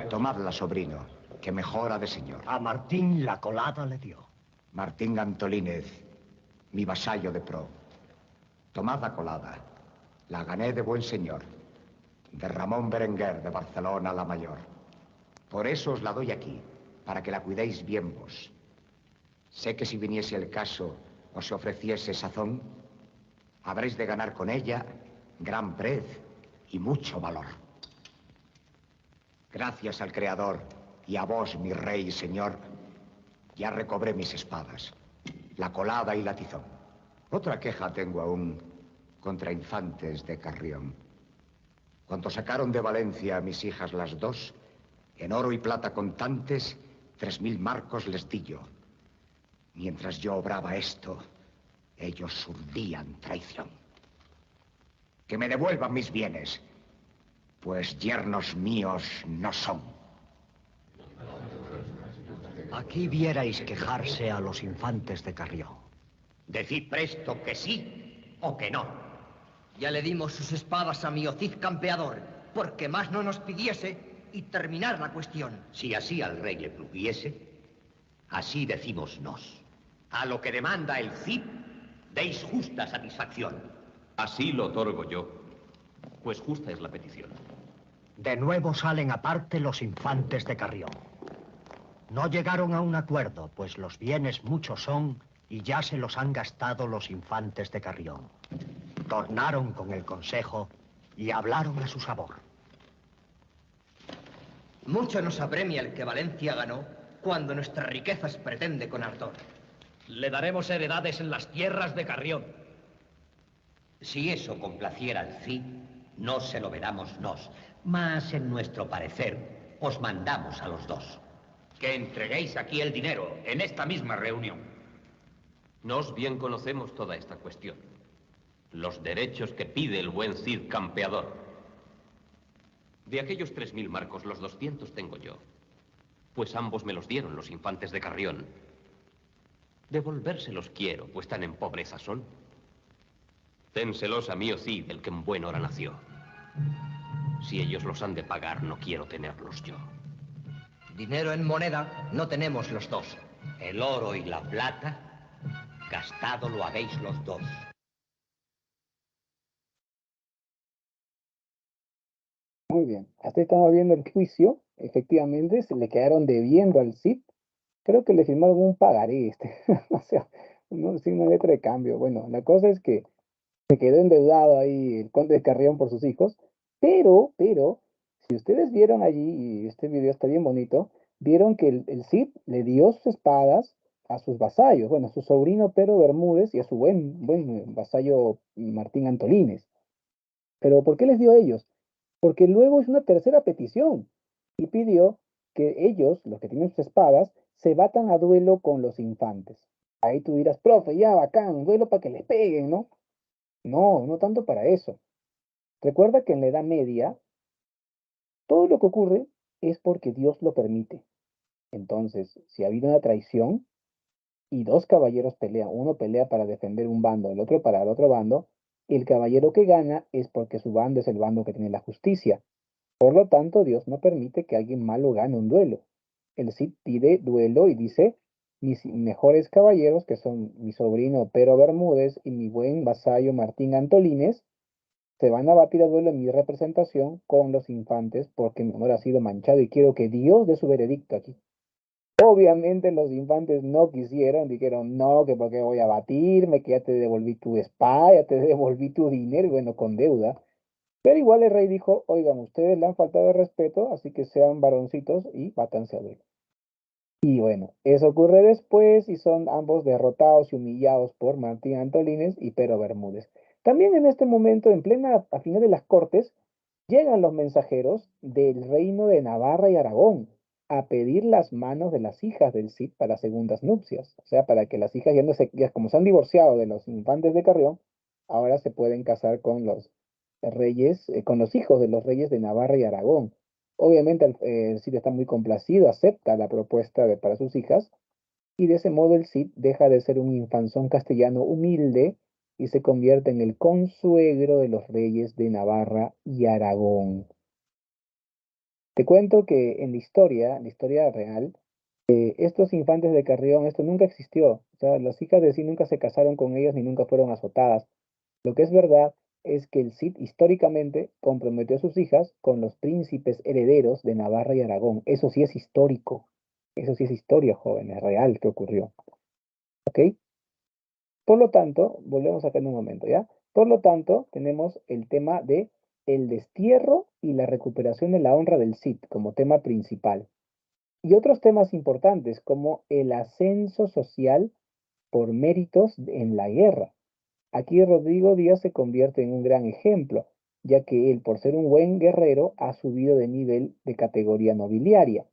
Tomadla, sobrino, que mejora de señor. A Martín la colada le dio. Martín Antolínez, mi vasallo de pro. Tomad la colada, la gané de buen señor, de Ramón Berenguer de Barcelona la Mayor. Por eso os la doy aquí, para que la cuidéis bien vos. Sé que si viniese el caso o se ofreciese sazón, habréis de ganar con ella gran prez y mucho valor. Gracias al Creador y a vos, mi rey y señor, ya recobré mis espadas, la colada y la tizón. Otra queja tengo aún contra infantes de Carrión. Cuando sacaron de Valencia a mis hijas las 2, en oro y plata contantes, 3000 marcos les di yo. Mientras yo obraba esto, ellos urdían traición. Que me devuelvan mis bienes, pues yernos míos no son. Aquí vierais quejarse a los infantes de Carrión. Decid presto que sí o que no. Ya le dimos sus espadas a Mío Cid campeador, porque más no nos pidiese y terminar la cuestión. Si así al rey le pluguiese, así decimos nos. A lo que demanda el Cid, deis justa satisfacción. Así lo otorgo yo, pues justa es la petición. De nuevo salen aparte los infantes de Carrión. No llegaron a un acuerdo, pues los bienes muchos son y ya se los han gastado los infantes de Carrión. Tornaron con el consejo y hablaron a su sabor. Mucho nos apremia el que Valencia ganó cuando nuestras riquezas pretende con ardor. Le daremos heredades en las tierras de Carrión. Si eso complaciera al Cid, no se lo veramos nos, mas en nuestro parecer os mandamos a los 2. Que entreguéis aquí el dinero en esta misma reunión. Nos bien conocemos toda esta cuestión. Los derechos que pide el buen Cid campeador. De aquellos 3000 marcos, los 200 tengo yo, pues ambos me los dieron los infantes de Carrión. Devolvérselos quiero, pues tan en pobreza son. Dénselos a Mío Cid, el que en buen hora nació. Si ellos los han de pagar, no quiero tenerlos yo. Dinero en moneda no tenemos los 2. El oro y la plata, gastado lo habéis los 2. Muy bien, hasta ahí estamos viendo el juicio. Efectivamente, se le quedaron debiendo al Cid. Creo que le firmaron un pagaré, o sea, no, sin una letra de cambio. Bueno, la cosa es que se quedó endeudado ahí el conde de Carrión por sus hijos, pero, si ustedes vieron allí, y este video está bien bonito, vieron que el Cid le dio sus espadas a sus vasallos, bueno, a su sobrino Pedro Bermúdez y a su buen vasallo Martín Antolínez. Pero ¿por qué les dio a ellos? Porque luego es una tercera petición y pidió que ellos, los que tienen sus espadas, se batan a duelo con los infantes. Ahí tú dirás, profe, ya bacán, duelo para que les peguen, ¿no? No, no tanto para eso. Recuerda que en la Edad Media, todo lo que ocurre es porque Dios lo permite. Entonces, si ha habido una traición y 2 caballeros pelean, uno pelea para defender un bando, el otro para el otro bando, el caballero que gana es porque su bando es el bando que tiene la justicia. Por lo tanto, Dios no permite que alguien malo gane un duelo. El Cid pide duelo y dice, mis mejores caballeros, que son mi sobrino Pero Bermúdez y mi buen vasallo Martín Antolínez, se van a batir a duelo en mi representación con los infantes porque mi honor ha sido manchado y quiero que Dios dé su veredicto aquí. Obviamente los infantes no quisieron, dijeron, no, que porque voy a batirme, que ya te devolví tu espada, ya te devolví tu dinero, y bueno, con deuda. Pero igual el rey dijo, oigan, ustedes le han faltado el respeto, así que sean varoncitos y bátanse a duelo. Y bueno, eso ocurre después y son ambos derrotados y humillados por Martín Antolínez y Pero Bermúdez. También en este momento, a final de las Cortes, llegan los mensajeros del reino de Navarra y Aragón a pedir las manos de las hijas del Cid para segundas nupcias. O sea, para que las hijas ya como se han divorciado de los infantes de Carrión, ahora se pueden casar con los reyes, con los hijos de los reyes de Navarra y Aragón. Obviamente el Cid está muy complacido, acepta la propuesta para sus hijas, y de ese modo el Cid deja de ser un infanzón castellano humilde y se convierte en el consuegro de los reyes de Navarra y Aragón. Te cuento que en la historia real, estos infantes de Carrión, esto nunca existió. O sea, las hijas de Cid nunca se casaron con ellos ni nunca fueron azotadas. Lo que es verdad es que el Cid históricamente comprometió a sus hijas con los príncipes herederos de Navarra y Aragón. Eso sí es histórico. Eso sí es historia, jóvenes, real que ocurrió. ¿Ok? Por lo tanto, volvemos acá en un momento, ¿ya? Por lo tanto, tenemos el tema de el destierro y la recuperación de la honra del Cid como tema principal. Y otros temas importantes como el ascenso social por méritos en la guerra. Aquí Rodrigo Díaz se convierte en un gran ejemplo, ya que él, por ser un buen guerrero, ha subido de nivel de categoría nobiliaria.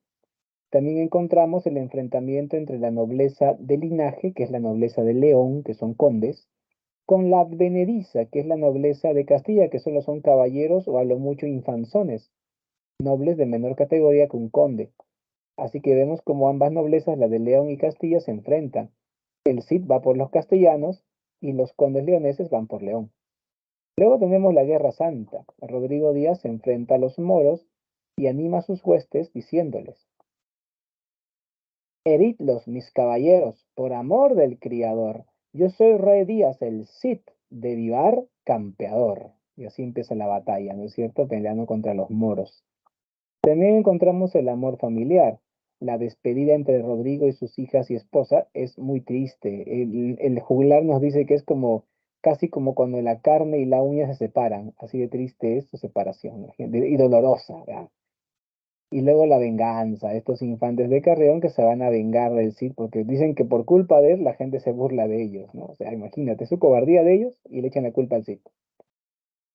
También encontramos el enfrentamiento entre la nobleza de linaje, que es la nobleza de León, que son condes, con la advenediza, que es la nobleza de Castilla, que solo son caballeros o a lo mucho infanzones, nobles de menor categoría que un conde. Así que vemos como ambas noblezas, la de León y Castilla, se enfrentan. El Cid va por los castellanos y los condes leoneses van por León. Luego tenemos la Guerra Santa. Rodrigo Díaz se enfrenta a los moros y anima a sus huestes diciéndoles: Heridlos, mis caballeros, por amor del criador. Yo soy Rey Díaz, el Cid de Vivar, campeador. Y así empieza la batalla, ¿no es cierto? Peleando contra los moros. También encontramos el amor familiar. La despedida entre Rodrigo y sus hijas y esposa es muy triste. El juglar nos dice que es como, casi como cuando la carne y la uña se separan. Así de triste es su separación, y dolorosa, ¿verdad? Y luego la venganza, estos infantes de Carreón que se van a vengar del Cid porque dicen que por culpa de él la gente se burla de ellos, ¿no? O sea, imagínate, su cobardía de ellos y le echan la culpa al Cid.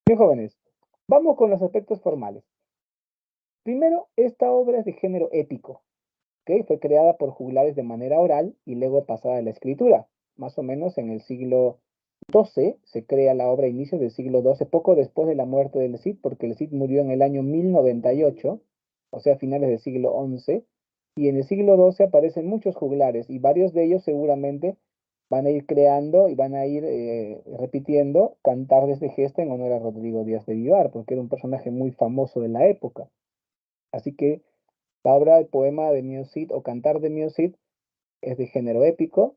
Bien, jóvenes, vamos con los aspectos formales. Primero, esta obra es de género épico, ¿ok? Fue creada por juglares de manera oral y luego pasada a la escritura. Más o menos en el siglo XII se crea la obra a inicios del siglo XII, poco después de la muerte del Cid, porque el Cid murió en el año 1098, o sea, a finales del siglo XI, y en el siglo XII aparecen muchos juglares y varios de ellos seguramente van a ir creando y van a ir repitiendo cantares de gesta en honor a Rodrigo Díaz de Vivar, porque era un personaje muy famoso de la época. Así que la obra del poema de Mio Cid o cantar de Mio Cid es de género épico,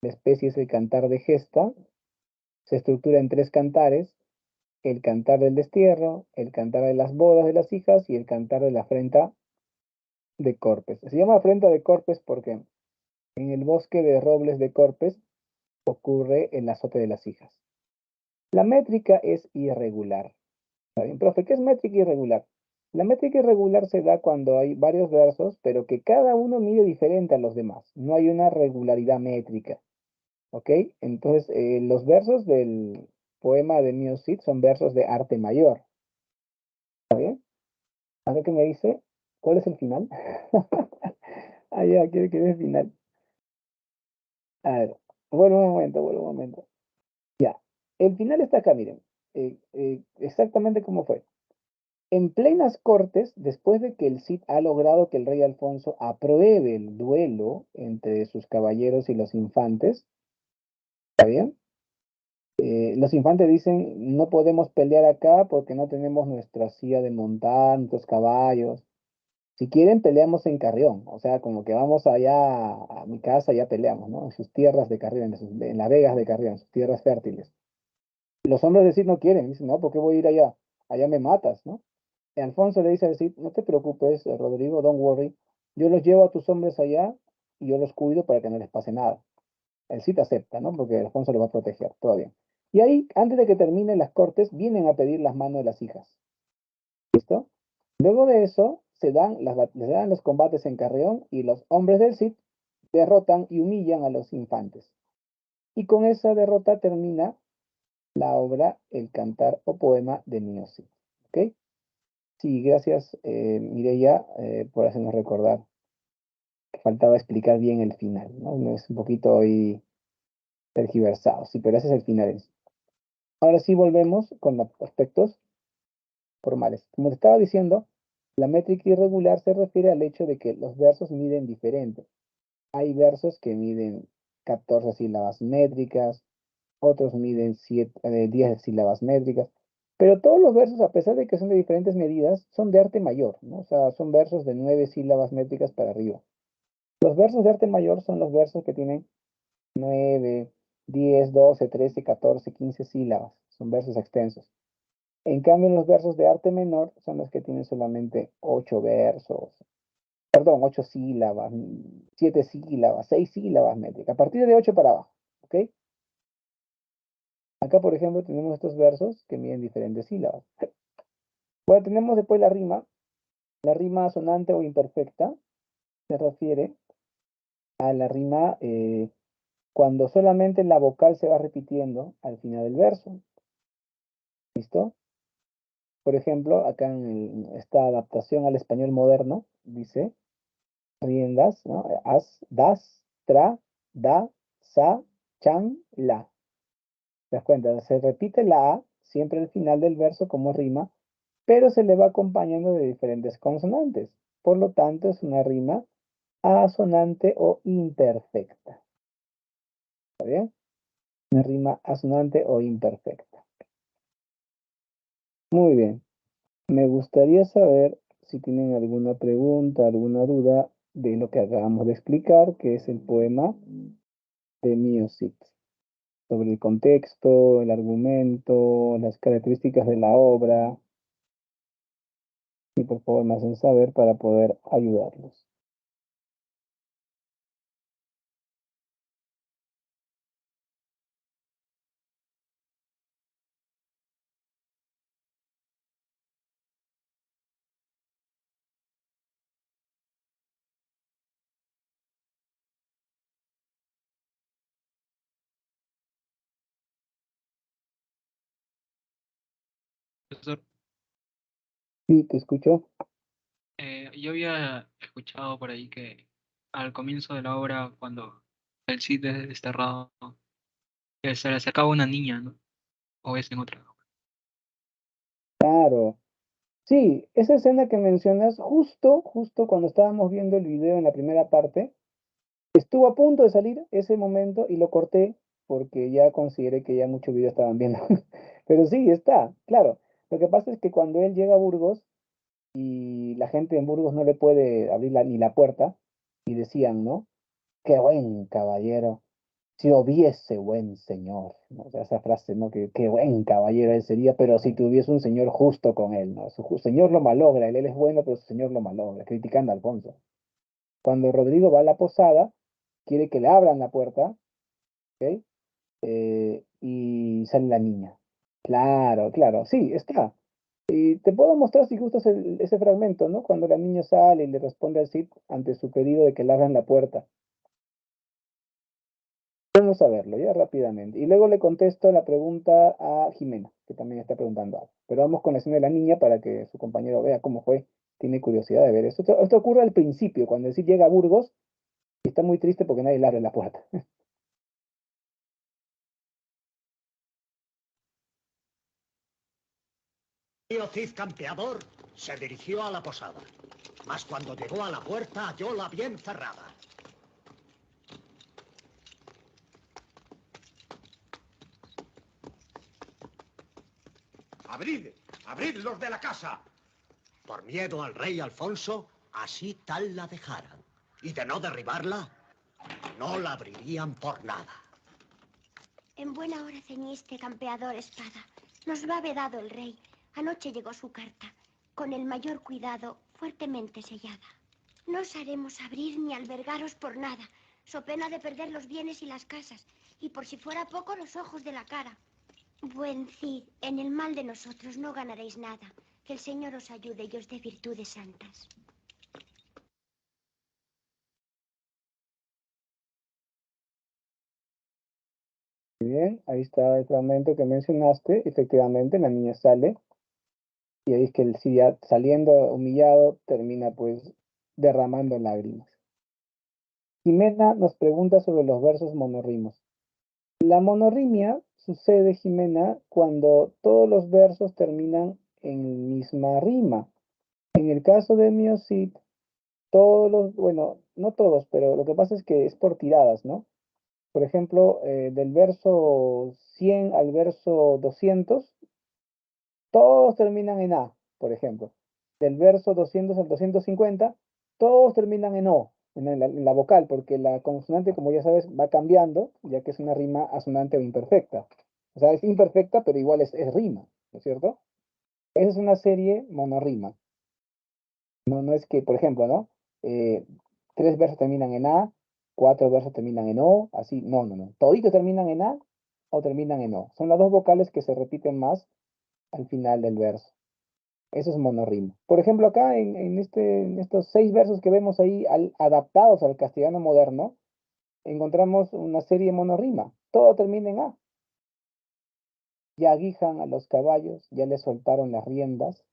la especie es el cantar de gesta, se estructura en tres cantares: el cantar del destierro, el cantar de las bodas de las hijas y el cantar de la afrenta de Corpes. Se llama afrenta de Corpes porque en el bosque de robles de Corpes ocurre el azote de las hijas. La métrica es irregular. ¿Está bien, profe? ¿Qué es métrica irregular? La métrica irregular se da cuando hay varios versos, pero que cada uno mide diferente a los demás. No hay una regularidad métrica. ¿Ok? Entonces, los versos del poema de Mio Cid son versos de arte mayor. ¿Está bien? A ver qué me dice. ¿Cuál es el final? Ah, ya, quiere que vea el final. A ver, vuelvo un momento. Ya, el final está acá, miren. Exactamente como fue. En plenas cortes, después de que el Cid ha logrado que el rey Alfonso apruebe el duelo entre sus caballeros y los infantes, ¿está bien? Los infantes dicen, no podemos pelear acá porque no tenemos nuestra silla de montar, nuestros caballos. Si quieren, peleamos en Carrión. O sea, como que vamos allá a mi casa, ya peleamos, ¿no? En sus tierras de Carrión, en las Vegas de Carrión, sus tierras fértiles. Los hombres de Cid no quieren. Dicen, no, ¿por qué voy a ir allá? Allá me matas, ¿no? Y Alfonso le dice a Cid, no te preocupes, Rodrigo, don't worry. Yo los llevo a tus hombres allá y yo los cuido para que no les pase nada. El Cid acepta, ¿no? Porque Alfonso lo va a proteger, todo bien. Y ahí, antes de que terminen las cortes, vienen a pedir las manos de las hijas. ¿Listo? Luego de eso, se dan los combates en Carrión y los hombres del Cid derrotan y humillan a los infantes. Y con esa derrota termina la obra El cantar o poema de Mío Cid. ¿Ok? Sí, gracias, Mireia, por hacernos recordar que faltaba explicar bien el final, ¿no? No es un poquito hoy tergiversado, sí, pero ese es el final en sí. Ahora sí volvemos con los aspectos formales. Como te estaba diciendo, la métrica irregular se refiere al hecho de que los versos miden diferente. Hay versos que miden 14 sílabas métricas, otros miden 10 sílabas métricas, pero todos los versos, a pesar de que son de diferentes medidas, son de arte mayor, ¿no? O sea, son versos de 9 sílabas métricas para arriba. Los versos de arte mayor son los versos que tienen 9, 10, 12, 13, 14, 15 sílabas. Son versos extensos. En cambio, los versos de arte menor son los que tienen solamente 8 versos, perdón, 8 sílabas, 7 sílabas, 6 sílabas métricas, a partir de 8 para abajo, ¿ok? Acá, por ejemplo, tenemos estos versos que miden diferentes sílabas. Bueno, tenemos después la rima. La rima sonante o imperfecta se refiere a la rima cuando solamente la vocal se va repitiendo al final del verso. ¿Listo? Por ejemplo, acá en esta adaptación al español moderno, dice riendas, ¿no? As, das, tra, da, sa, chan, la. ¿Te das cuenta? Se repite la A siempre al final del verso como rima, pero se le va acompañando de diferentes consonantes. Por lo tanto, es una rima asonante o imperfecta. ¿Está bien? Una rima asonante o imperfecta. Muy bien. Me gustaría saber si tienen alguna pregunta, alguna duda de lo que acabamos de explicar, que es el poema de Mío Cid. Sobre el contexto, el argumento, las características de la obra. Y por favor me hacen saber para poder ayudarlos. Profesor, Sí, te escucho. yo había escuchado por ahí que al comienzo de la obra, cuando el Cid es desterrado, se le acercaba una niña, ¿no? O es en otra. Claro. Sí, esa escena que mencionas, justo cuando estábamos viendo el video en la primera parte, estuvo a punto de salir ese momento y lo corté porque ya consideré que ya muchos videos estaban viendo. Pero sí, está, claro. Lo que pasa es que cuando él llega a Burgos y la gente en Burgos no le puede abrir ni la puerta, y decían, ¿no? Qué buen caballero, si hubiese buen señor, ¿no? O sea, esa frase, ¿no? Que qué buen caballero él sería, pero si tuviese un señor justo con él, ¿no? Su señor lo malogra, él es bueno, pero su señor lo malogra, criticando a Alfonso. Cuando Rodrigo va a la posada, quiere que le abran la puerta, ¿ok? Y sale la niña. Claro, claro, sí, está. Y te puedo mostrar si gustas ese fragmento, ¿no? Cuando la niña sale y le responde al Cid ante su pedido de que le abran la puerta. Vamos a verlo ya rápidamente. Y luego le contesto la pregunta a Jimena, que también está preguntando algo. Pero vamos con la escena de la niña para que su compañero vea cómo fue. Tiene curiosidad de ver esto. Esto ocurre al principio, cuando el Cid llega a Burgos y está muy triste porque nadie le abre la puerta. El Cid campeador se dirigió a la posada, mas cuando llegó a la puerta hallóla bien cerrada. ¡Abrid! ¡Abrid los de la casa! Por miedo al rey Alfonso, así tal la dejaran. Y de no derribarla, no la abrirían por nada. En buena hora ceñiste, campeador espada. Nos lo ha vedado el rey. Anoche llegó su carta, con el mayor cuidado, fuertemente sellada. No os haremos abrir ni albergaros por nada, so pena de perder los bienes y las casas, y por si fuera poco los ojos de la cara. Buen Cid, en el mal de nosotros no ganaréis nada. Que el Señor os ayude y os dé virtudes santas. Muy bien, ahí está el fragmento que mencionaste. Efectivamente, la niña sale y ahí es que el Cid, ya saliendo humillado, termina pues derramando lágrimas. Jimena nos pregunta sobre los versos monorrimos. La monorrimia sucede, Jimena, cuando todos los versos terminan en misma rima. En el caso de Miocid, todos los, bueno, no todos, pero lo que pasa es que es por tiradas, ¿no? Por ejemplo, del verso 100 al verso 200, todos terminan en A, por ejemplo. Del verso 200 al 250, todos terminan en O, en la vocal, porque la consonante, como ya sabes, va cambiando, ya que es una rima asonante o imperfecta. O sea, es imperfecta, pero igual es rima, ¿no es cierto? Esa es una serie monorrima. No es que, por ejemplo, ¿no? Tres versos terminan en A, cuatro versos terminan en O, así, no. Toditos terminan en A o terminan en O. Son las dos vocales que se repiten más al final del verso. Eso es monorrima. Por ejemplo, acá en estos 6 versos que vemos ahí adaptados al castellano moderno, encontramos una serie monorrima. Todo termina en A. Ya aguijan a los caballos, ya les soltaron las riendas.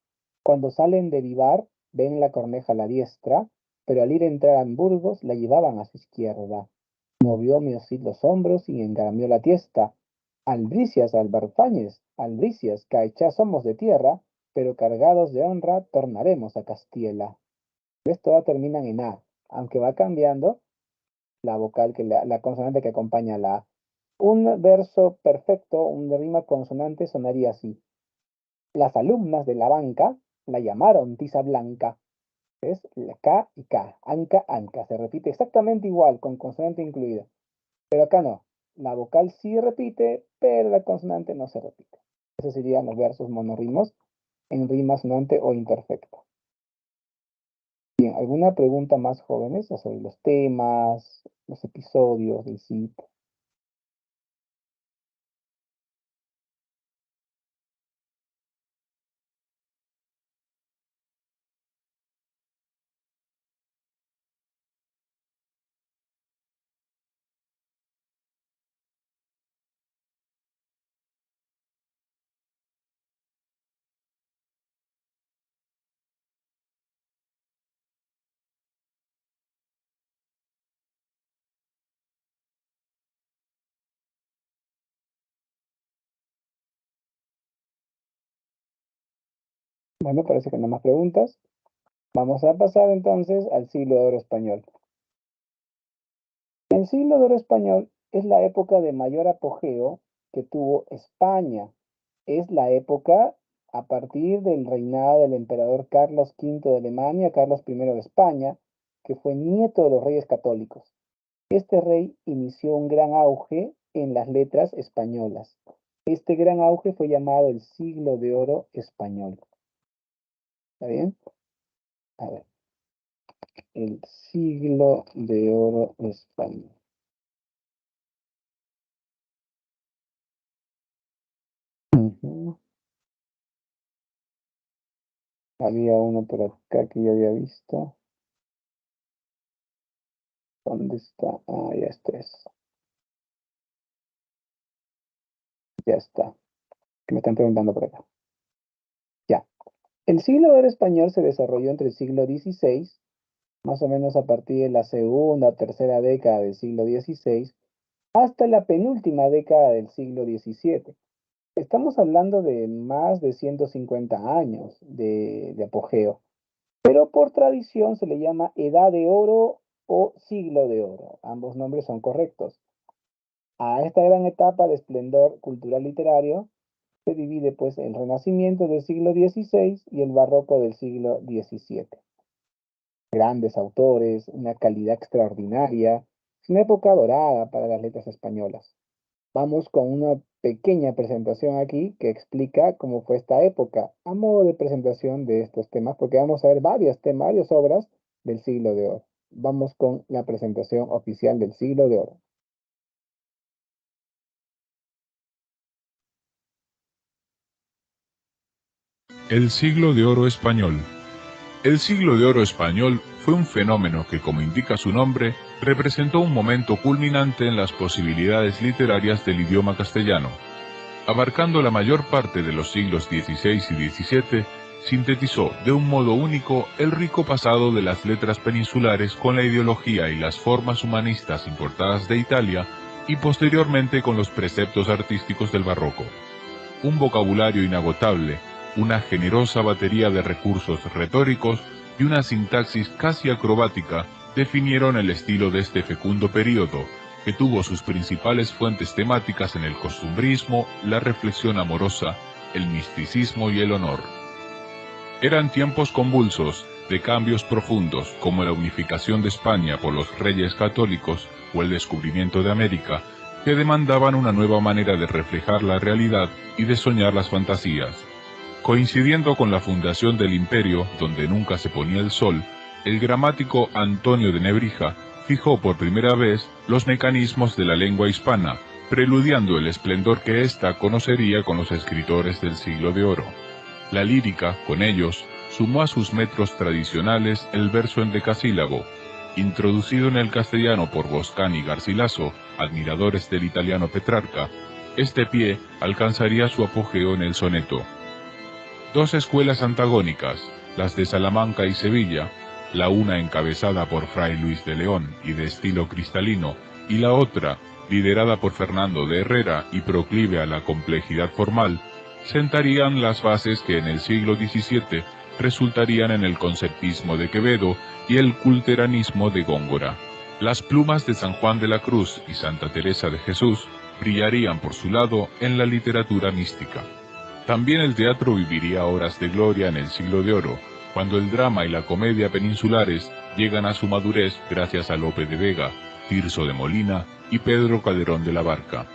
Cuando salen de vivar, ven la corneja a la diestra, pero al ir a entrar en Burgos, la llevaban a su izquierda. Movió Miocid los hombros y engaramió la tiesta. Albricias, albarfañes, albricias, caechá somos de tierra, pero cargados de honra tornaremos a Castilla. ¿Ves? Todas terminan en A, aunque va cambiando la vocal, la consonante que acompaña la A. Un verso perfecto, un rima consonante sonaría así. Las alumnas de la banca la llamaron tiza blanca. ¿Ves? La K y K. Anca, anca. Se repite exactamente igual, con consonante incluida. Pero acá no. La vocal sí repite, pero la consonante no se repite. Esos serían los versos monorrimos en rima sonante o imperfecta. Bien, ¿alguna pregunta más, jóvenes, sobre los temas, los episodios del Cid? Bueno, parece que no hay más preguntas. Vamos a pasar entonces al siglo de oro español. El siglo de oro español es la época de mayor apogeo que tuvo España. Es la época a partir del reinado del emperador Carlos V de Alemania, Carlos I de España, que fue nieto de los reyes católicos. Este rey inició un gran auge en las letras españolas. Este gran auge fue llamado el siglo de oro español. ¿Está bien? A ver. El siglo de oro español. Ujú. Había uno por acá que yo había visto. ¿Dónde está? Ah, ya está. Ya está. Me están preguntando por acá. Ya. El siglo de oro español se desarrolló entre el siglo XVI, más o menos a partir de la segunda o tercera década del siglo XVI, hasta la penúltima década del siglo XVII. Estamos hablando de más de 150 años de apogeo, pero por tradición se le llama Edad de Oro o Siglo de Oro. Ambos nombres son correctos. A esta gran etapa de esplendor cultural literario se divide pues el Renacimiento del siglo XVI y el Barroco del siglo XVII. grandes autores, una calidad extraordinaria. Es una época dorada para las letras españolas. Vamos con una pequeña presentación aquí que explica cómo fue esta época, a modo de presentación de estos temas, porque vamos a ver varias obras del siglo de oro. Vamos con la presentación oficial del siglo de oro. El siglo de oro español. El siglo de oro español fue un fenómeno que, como indica su nombre, representó un momento culminante en las posibilidades literarias del idioma castellano. Abarcando la mayor parte de los siglos XVI y XVII, sintetizó de un modo único el rico pasado de las letras peninsulares con la ideología y las formas humanistas importadas de Italia y posteriormente con los preceptos artísticos del barroco. Un vocabulario inagotable, una generosa batería de recursos retóricos y una sintaxis casi acrobática definieron el estilo de este fecundo período, que tuvo sus principales fuentes temáticas en el costumbrismo, la reflexión amorosa, el misticismo y el honor. Eran tiempos convulsos, de cambios profundos, como la unificación de España por los reyes católicos o el descubrimiento de América, que demandaban una nueva manera de reflejar la realidad y de soñar las fantasías. Coincidiendo con la fundación del imperio, donde nunca se ponía el sol, el gramático Antonio de Nebrija fijó por primera vez los mecanismos de la lengua hispana, preludiando el esplendor que ésta conocería con los escritores del siglo de oro. La lírica, con ellos, sumó a sus metros tradicionales el verso endecasílabo, introducido en el castellano por Boscán y Garcilaso, admiradores del italiano Petrarca. Este pie alcanzaría su apogeo en el soneto. Dos escuelas antagónicas, las de Salamanca y Sevilla, la una encabezada por Fray Luis de León y de estilo cristalino, y la otra, liderada por Fernando de Herrera y proclive a la complejidad formal, sentarían las bases que en el siglo XVII resultarían en el conceptismo de Quevedo y el culteranismo de Góngora. Las plumas de San Juan de la Cruz y Santa Teresa de Jesús brillarían por su lado en la literatura mística. También el teatro viviría horas de gloria en el siglo de oro, cuando el drama y la comedia peninsulares llegan a su madurez gracias a Lope de Vega, Tirso de Molina y Pedro Calderón de la Barca.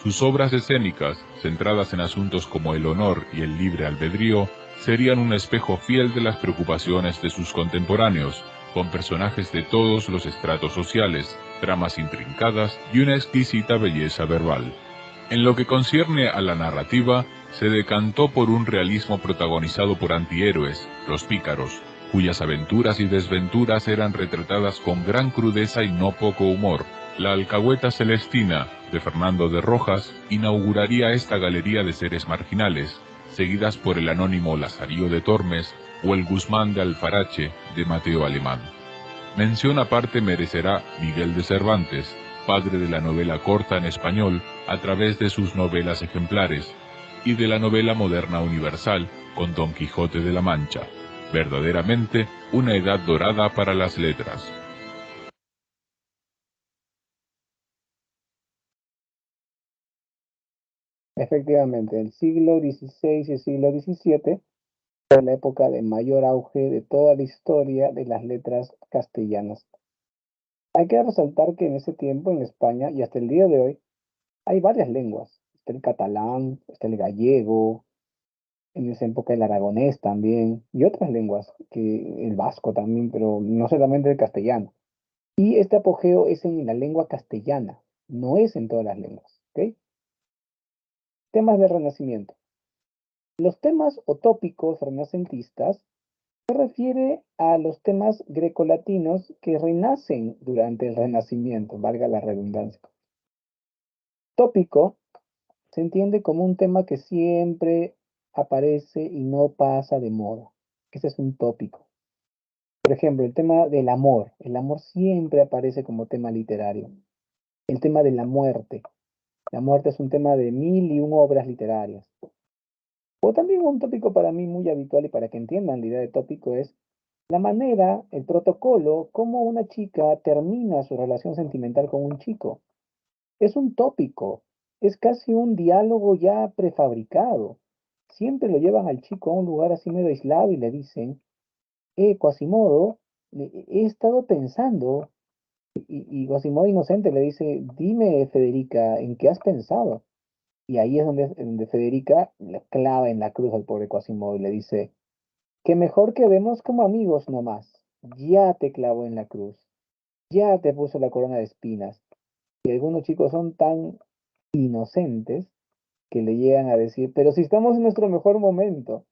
Sus obras escénicas, centradas en asuntos como el honor y el libre albedrío, serían un espejo fiel de las preocupaciones de sus contemporáneos, con personajes de todos los estratos sociales, tramas intrincadas y una exquisita belleza verbal. En lo que concierne a la narrativa, se decantó por un realismo protagonizado por antihéroes, los pícaros, cuyas aventuras y desventuras eran retratadas con gran crudeza y no poco humor. La Alcahueta Celestina, de Fernando de Rojas, inauguraría esta galería de seres marginales, seguidas por el anónimo Lazarillo de Tormes o el Guzmán de Alfarache, de Mateo Alemán. Mención aparte merecerá Miguel de Cervantes, padre de la novela corta en español a través de sus novelas ejemplares, y de la novela moderna universal con Don Quijote de la Mancha, verdaderamente una edad dorada para las letras. Efectivamente, el siglo XVI y el siglo XVII fue la época de mayor auge de toda la historia de las letras castellanas. Hay que resaltar que en ese tiempo en España y hasta el día de hoy hay varias lenguas. Está el catalán, está el gallego, en esa época el aragonés también, y otras lenguas, que el vasco también, pero no solamente el castellano. Y este apogeo es en la lengua castellana, no es en todas las lenguas. ¿Ok? Temas del Renacimiento. Los temas o tópicos renacentistas se refiere a los temas grecolatinos que renacen durante el Renacimiento, valga la redundancia. Tópico se entiende como un tema que siempre aparece y no pasa de moda. Ese es un tópico. Por ejemplo, el tema del amor. El amor siempre aparece como tema literario. El tema de la muerte. La muerte es un tema de 1001 obras literarias. O también un tópico para mí muy habitual y para que entiendan la idea de tópico es la manera, el protocolo, cómo una chica termina su relación sentimental con un chico. Es un tópico, es casi un diálogo ya prefabricado. Siempre lo llevan al chico a un lugar así medio aislado y le dicen, Quasimodo, He estado pensando, y Quasimodo inocente le dice, dime, Federica, ¿en qué has pensado? Y ahí es donde Federica le clava en la cruz al pobre Quasimodo y le dice, que mejor quedemos como amigos nomás. Ya te clavó en la cruz, ya te puso la corona de espinas. Y algunos chicos son tan inocentes que le llegan a decir, pero si estamos en nuestro mejor momento.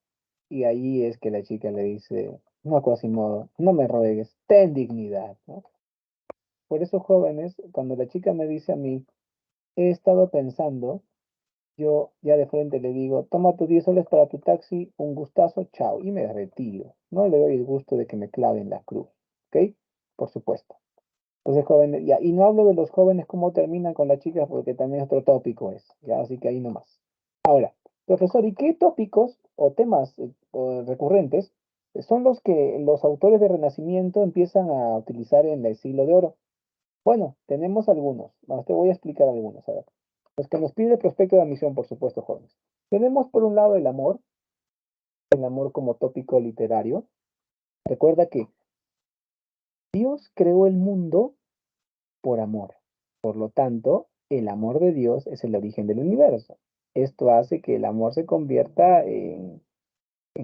Y ahí es que la chica le dice, no, Quasimodo, no me ruegues, ten dignidad, ¿no? Por eso, jóvenes, cuando la chica me dice a mí, he estado pensando, yo ya de frente le digo, toma tus 10 soles para tu taxi, un gustazo, chao, y me retiro. No le doy el gusto de que me claven la cruz, ¿ok? Por supuesto. Entonces, jóvenes, ya, y no hablo de los jóvenes cómo terminan con las chicas, porque también otro tópico es, ya, así que ahí nomás. Ahora, profesor, ¿y qué tópicos o temas o recurrentes son los que los autores de Renacimiento empiezan a utilizar en el siglo de oro? Bueno, tenemos algunos. Bueno, te voy a explicar algunos. A ver. Los que nos pide el prospecto de admisión, por supuesto, jóvenes. Tenemos por un lado el amor como tópico literario. Recuerda que Dios creó el mundo por amor. Por lo tanto, el amor de Dios es el origen del universo. Esto hace que el amor se convierta en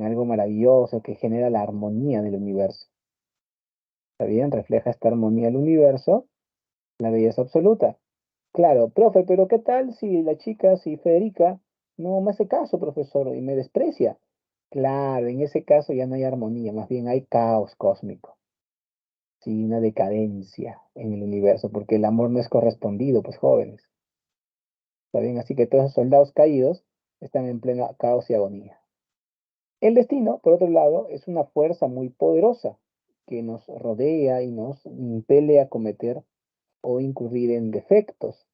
algo maravilloso que genera la armonía del universo. ¿Está bien? Refleja esta armonía del universo, la belleza absoluta. Claro, profe, pero ¿qué tal si la chica, si Federica, no me hace caso, profesor, y me desprecia? Claro, en ese caso ya no hay armonía, más bien hay caos cósmico, sí, una decadencia en el universo, porque el amor no es correspondido, pues jóvenes. ¿Está bien? Así que todos esos soldados caídos están en pleno caos y agonía. El destino, por otro lado, es una fuerza muy poderosa que nos rodea y nos impele a cometer o incurrir en defectos.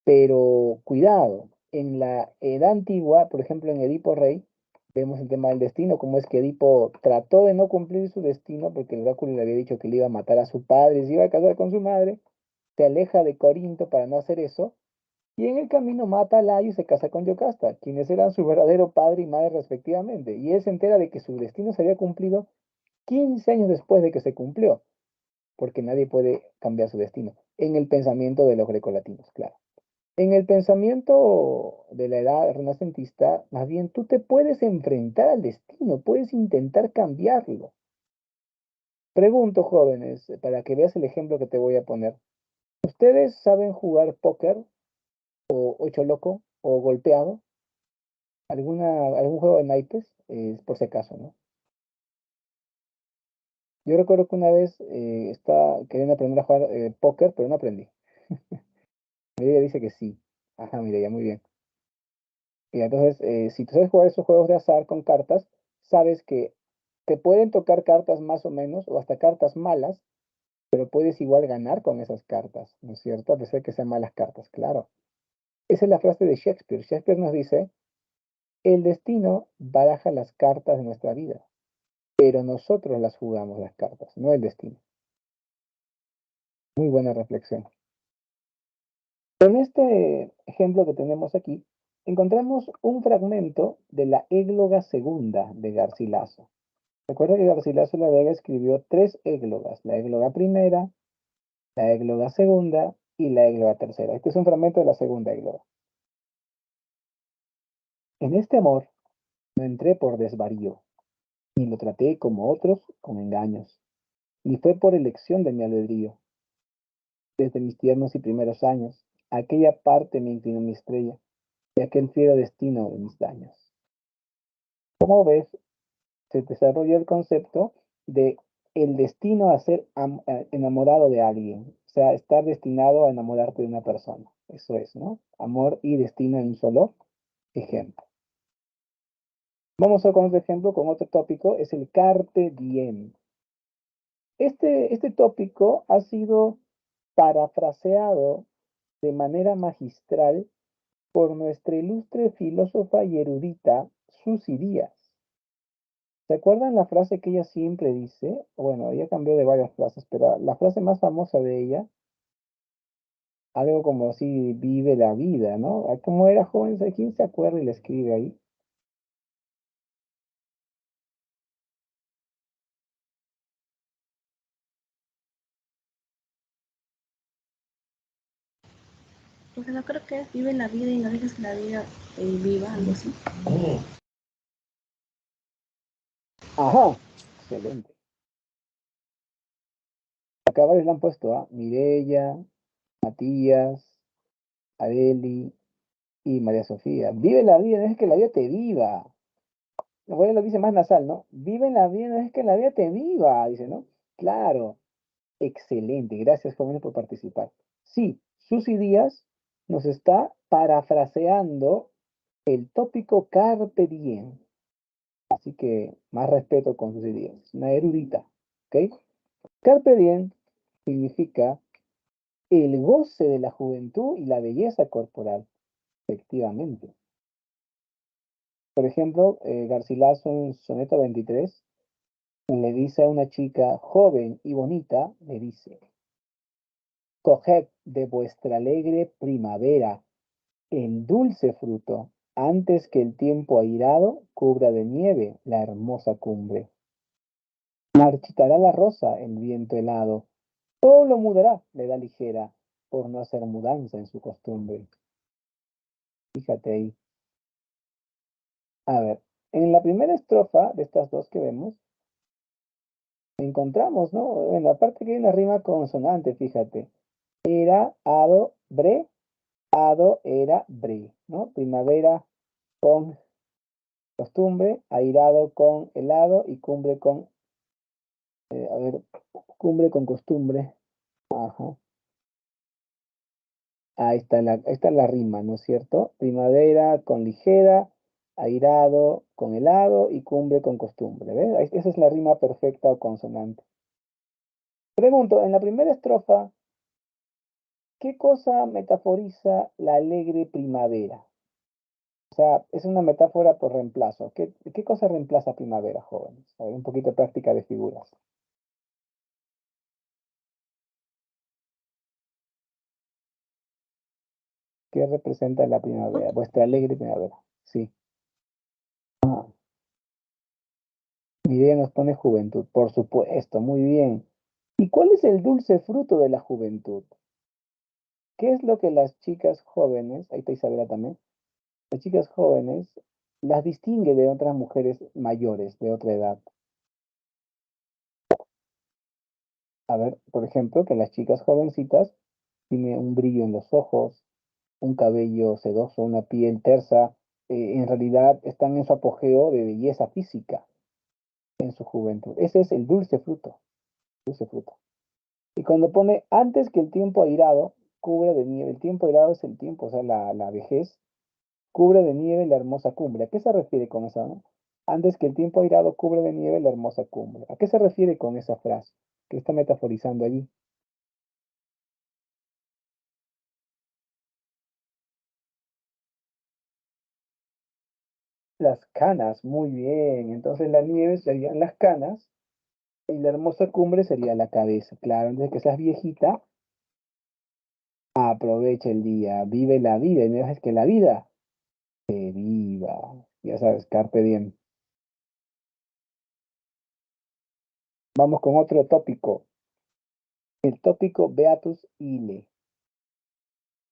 Pero cuidado, en la edad antigua, por ejemplo en Edipo Rey, vemos el tema del destino, como es que Edipo trató de no cumplir su destino porque el oráculo le había dicho que le iba a matar a su padre y se iba a casar con su madre, se aleja de Corinto para no hacer eso, y en el camino mata a Layo y se casa con Yocasta, quienes eran su verdadero padre y madre respectivamente, y él se entera de que su destino se había cumplido 15 años después de que se cumplió, porque nadie puede cambiar su destino, en el pensamiento de los grecolatinos, claro. En el pensamiento de la edad renacentista, más bien tú te puedes enfrentar al destino, puedes intentar cambiarlo. Pregunto, jóvenes, para que veas el ejemplo que te voy a poner. ¿Ustedes saben jugar póker o ocho loco o golpeado? ¿Algún juego de naipes? Por si acaso, ¿no? Yo recuerdo que una vez estaba queriendo aprender a jugar póker, pero no aprendí. Ella dice que sí. Ajá, mira, ya muy bien. Y entonces, si tú sabes jugar esos juegos de azar con cartas, sabes que te pueden tocar cartas más o menos, o hasta cartas malas, pero puedes igual ganar con esas cartas, ¿no es cierto? A pesar de que sean malas cartas, claro. Esa es la frase de Shakespeare. Shakespeare nos dice, el destino baraja las cartas de nuestra vida, pero nosotros las jugamos las cartas, no el destino. Muy buena reflexión. En este ejemplo que tenemos aquí, encontramos un fragmento de la égloga segunda de Garcilaso. Recuerda que Garcilaso la Vega escribió 3 églogas, la égloga primera, la égloga segunda y la égloga tercera. Este es un fragmento de la segunda égloga. En este amor no entré por desvarío, ni lo traté como otros con engaños, ni fue por elección de mi albedrío. Desde mis tiernos y primeros años, a aquella parte me inclinó mi estrella, y aquel fiero destino de mis daños. Como ves, se desarrolla el concepto de el destino a ser enamorado de alguien, o sea, estar destinado a enamorarte de una persona. Eso es, ¿no? Amor y destino en un solo ejemplo. Vamos a con otro ejemplo, con otro tópico, es el carpe diem. Este tópico ha sido parafraseado de manera magistral por nuestra ilustre filósofa y erudita Susy Díaz. ¿Se acuerdan la frase que ella siempre dice? Bueno, ella cambió de varias frases, pero la frase más famosa de ella, algo como así, vive la vida, ¿no? Como era joven, ¿quién se acuerda y le escribe ahí? Profesor, creo que es vive la vida y no dejes que la vida viva, algo así. Ajá, excelente. Acá varios le han puesto a Mireya, Matías, Adeli y María Sofía. Vive la vida, no es que la vida te viva. Bueno, lo dice más nasal, ¿no? Vive la vida, no es que la vida te viva, dice, ¿no? Claro, excelente. Gracias, jóvenes, por participar. Sí, Susy Díaz nos está parafraseando el tópico Carpe Diem. Así que más respeto con Susy Díaz, una erudita, ¿ok? Carpe Diem significa el goce de la juventud y la belleza corporal, efectivamente. Por ejemplo, Garcilaso en Soneto 23 le dice a una chica joven y bonita, le dice, coged de vuestra alegre primavera el dulce fruto, antes que el tiempo airado cubra de nieve la hermosa cumbre. Marchitará la rosa el viento helado, todo lo mudará la edad ligera, por no hacer mudanza en su costumbre. Fíjate ahí. A ver, en la primera estrofa de estas dos que vemos, encontramos, ¿no? En la parte que hay una rima consonante, fíjate. Era, ado, bre, ado, era, bre, ¿no? Primavera con costumbre, airado con helado y cumbre con, a ver, cumbre con costumbre. Ajá. Ahí está la rima, ¿no es cierto? Primavera con ligera, airado con helado y cumbre con costumbre, ¿ves? Esa es la rima perfecta o consonante. Pregunto, en la primera estrofa, ¿qué cosa metaforiza la alegre primavera? O sea, es una metáfora por reemplazo. ¿Qué cosa reemplaza primavera, jóvenes? A ver, un poquito de práctica de figuras. ¿Qué representa la primavera? Vuestra alegre primavera. Sí. Mireia nos pone juventud. Por supuesto, muy bien. ¿Y cuál es el dulce fruto de la juventud? ¿Qué es lo que las chicas jóvenes, ahí está Isabela también, las chicas jóvenes las distingue de otras mujeres mayores, de otra edad? A ver, por ejemplo, que las chicas jovencitas tienen un brillo en los ojos, un cabello sedoso, una piel tersa, en realidad están en su apogeo de belleza física en su juventud. Ese es el dulce fruto, dulce fruto. Y cuando pone antes que el tiempo airado cubre de nieve, el tiempo airado es el tiempo, o sea, la vejez, cubre de nieve la hermosa cumbre. ¿A qué se refiere con esa, no? Antes que el tiempo airado cubre de nieve la hermosa cumbre. ¿A qué se refiere con esa frase? ¿Qué está metaforizando allí? Las canas, muy bien. Entonces la nieve serían las canas y la hermosa cumbre sería la cabeza. Claro, entonces que seas viejita, aprovecha el día, vive la vida y no dejes que la vida te viva. Ya sabes, carpe diem. Vamos con otro tópico. El tópico Beatus Ile.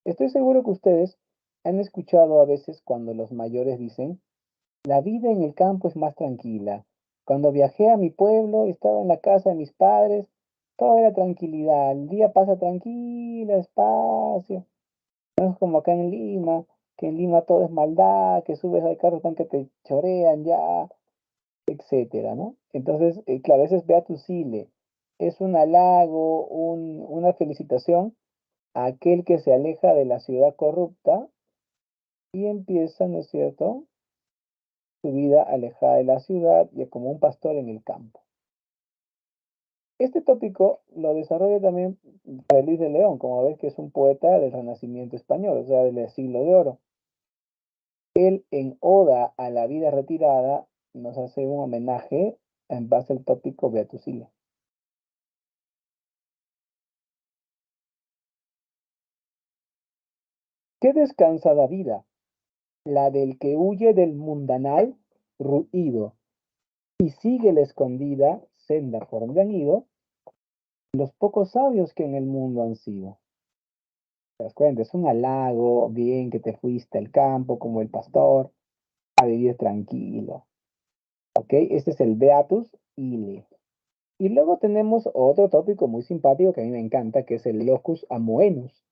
Estoy seguro que ustedes han escuchado a veces cuando los mayores dicen, la vida en el campo es más tranquila. Cuando viajé a mi pueblo, estaba en la casa de mis padres, todo era tranquilidad, el día pasa tranquilo, despacio. No es como acá en Lima, que en Lima todo es maldad, que subes al carro están que te chorean ya, etcétera, ¿no? Entonces, claro, ese es Beatus Ile. Es un halago, una felicitación a aquel que se aleja de la ciudad corrupta y empieza, ¿no es cierto?, su vida alejada de la ciudad y como un pastor en el campo. Este tópico lo desarrolla también Fray Luis de León, como ves que es un poeta del Renacimiento español, o sea, del siglo de oro. Él, en Oda a la vida retirada, nos hace un homenaje en base al tópico Beatus Ile. Qué descansada vida, la del que huye del mundanal ruido y sigue la escondida senda por donde han ido los pocos sabios que en el mundo han sido. ¿Te das cuenta? Es un halago, bien que te fuiste al campo como el pastor a vivir tranquilo. ¿Ok? Este es el Beatus Ile. Y luego tenemos otro tópico muy simpático que a mí me encanta, que es el Locus Amoenus,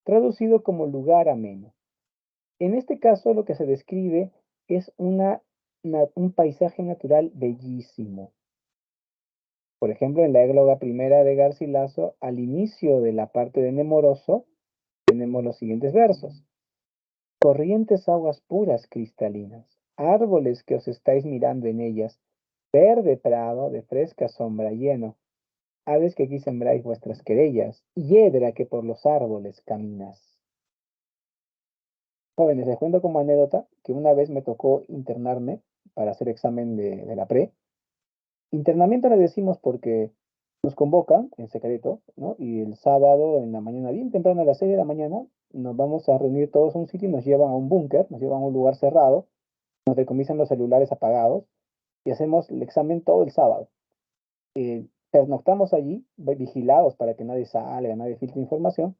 traducido como lugar ameno. En este caso lo que se describe es un paisaje natural bellísimo. Por ejemplo, en la égloga primera de Garcilaso, al inicio de la parte de Nemoroso, tenemos los siguientes versos. Corrientes aguas puras cristalinas, árboles que os estáis mirando en ellas, verde prado de fresca sombra lleno, aves que aquí sembráis vuestras querellas, hiedra que por los árboles caminas. Jóvenes, les cuento como anécdota que una vez me tocó internarme para hacer examen de la pre. Internamiento le decimos porque nos convocan en secreto, ¿no? Y el sábado en la mañana, bien temprano a las 6 de la mañana, nos vamos a reunir todos a un sitio y nos llevan a un búnker, nos llevan a un lugar cerrado, nos decomisan los celulares apagados y hacemos el examen todo el sábado. Pernoctamos allí, vigilados para que nadie salga, nadie filtre información,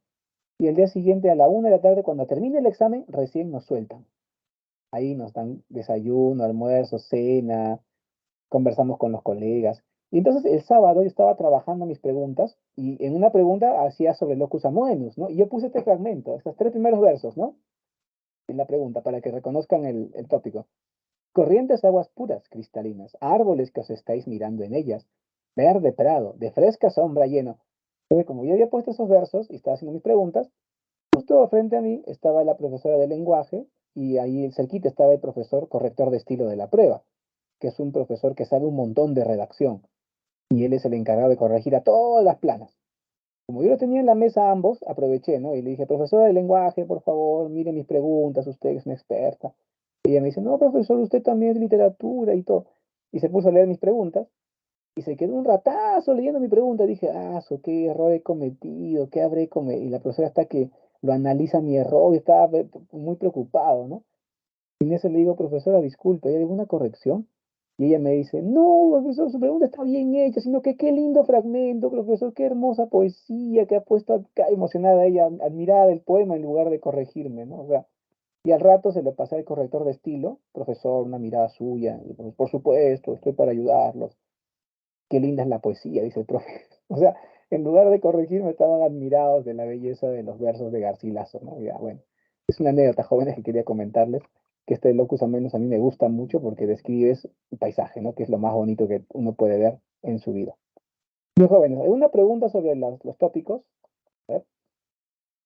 y el día siguiente a la 1 de la tarde, cuando termine el examen, recién nos sueltan. Ahí nos dan desayuno, almuerzo, cena, conversamos con los colegas. Y entonces el sábado yo estaba trabajando mis preguntas y en una pregunta hacía sobre locus amoenus, ¿no? Y yo puse este fragmento, estos 3 primeros versos, ¿no? En la pregunta, para que reconozcan el tópico. Corrientes aguas puras, cristalinas, árboles que os estáis mirando en ellas, verde prado, de fresca sombra lleno. Entonces, como yo había puesto esos versos y estaba haciendo mis preguntas, justo frente a mí estaba la profesora de lenguaje y ahí cerquita estaba el profesor corrector de estilo de la prueba, que es un profesor que sabe un montón de redacción y él es el encargado de corregir a todas las planas. Como yo lo tenía en la mesa ambos, aproveché, ¿no? Y le dije, profesora de lenguaje, por favor, mire mis preguntas, usted es una experta. Y ella me dice, no, profesor, usted también es literatura y todo. Y se puso a leer mis preguntas y se quedó un ratazo leyendo mi pregunta. Dije, qué error he cometido, qué habré cometido. Y la profesora hasta que lo analiza mi error y estaba muy preocupado, ¿no? Y en eso le digo, profesora, disculpe, ¿hay alguna corrección? Y ella me dice, no, profesor, su pregunta está bien hecha, sino que qué lindo fragmento, profesor, qué hermosa poesía que ha puesto acá, emocionada ella, admirada el poema en lugar de corregirme, ¿no? O sea, y al rato se lo pasé al corrector de estilo, profesor, una mirada suya, y pues, por supuesto, estoy para ayudarlos. Qué linda es la poesía, dice el profe. O sea, en lugar de corregirme, estaban admirados de la belleza de los versos de Garcilaso, ¿no? Ya, bueno, es una anécdota, jóvenes, que quería comentarles, que este locus menos a mí me gusta mucho porque describes el paisaje, ¿no? Que es lo más bonito que uno puede ver en su vida. Muy jóvenes, ¿alguna pregunta sobre los tópicos? A ver,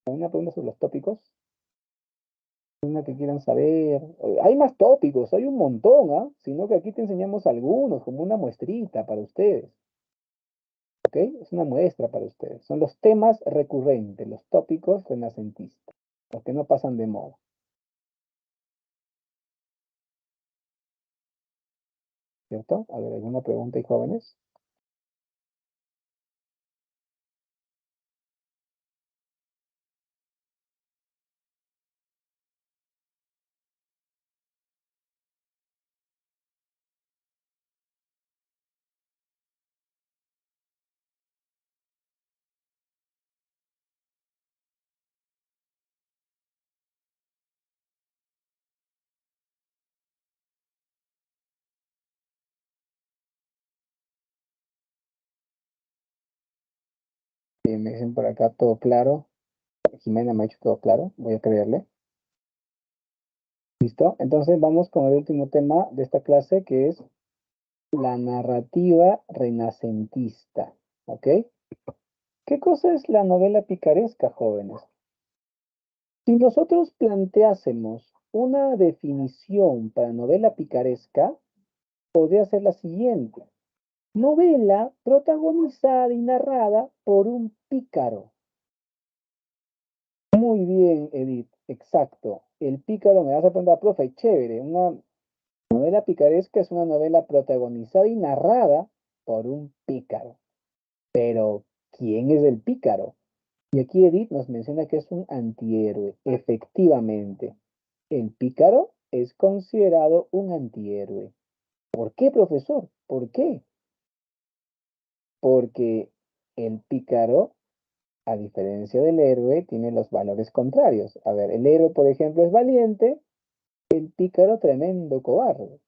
¿alguna pregunta sobre los tópicos? Una que quieran saber. Hay más tópicos, hay un montón, ¿ah? Sino que aquí te enseñamos algunos, como una muestrita para ustedes. ¿Ok? Es una muestra para ustedes. Son los temas recurrentes, los tópicos renacentistas, los que no pasan de moda. ¿Cierto? A ver, ¿alguna pregunta, y jóvenes? Me dicen por acá todo claro. Jimena me ha hecho todo claro. Voy a creerle. ¿Listo? Entonces vamos con el último tema de esta clase, que es la narrativa renacentista. ¿Ok? ¿Qué cosa es la novela picaresca, jóvenes? Si nosotros planteásemos una definición para novela picaresca, podría ser la siguiente. Novela protagonizada y narrada por un pícaro. Muy bien, Edith, exacto. El pícaro, me vas a preguntar, profe, chévere. Una novela picaresca es una novela protagonizada y narrada por un pícaro. Pero, ¿quién es el pícaro? Y aquí Edith nos menciona que es un antihéroe. Efectivamente, el pícaro es considerado un antihéroe. ¿Por qué, profesor? ¿Por qué? Porque el pícaro A diferencia del héroe, tiene los valores contrarios. A ver, el héroe, por ejemplo, es valiente, el pícaro tremendo cobarde.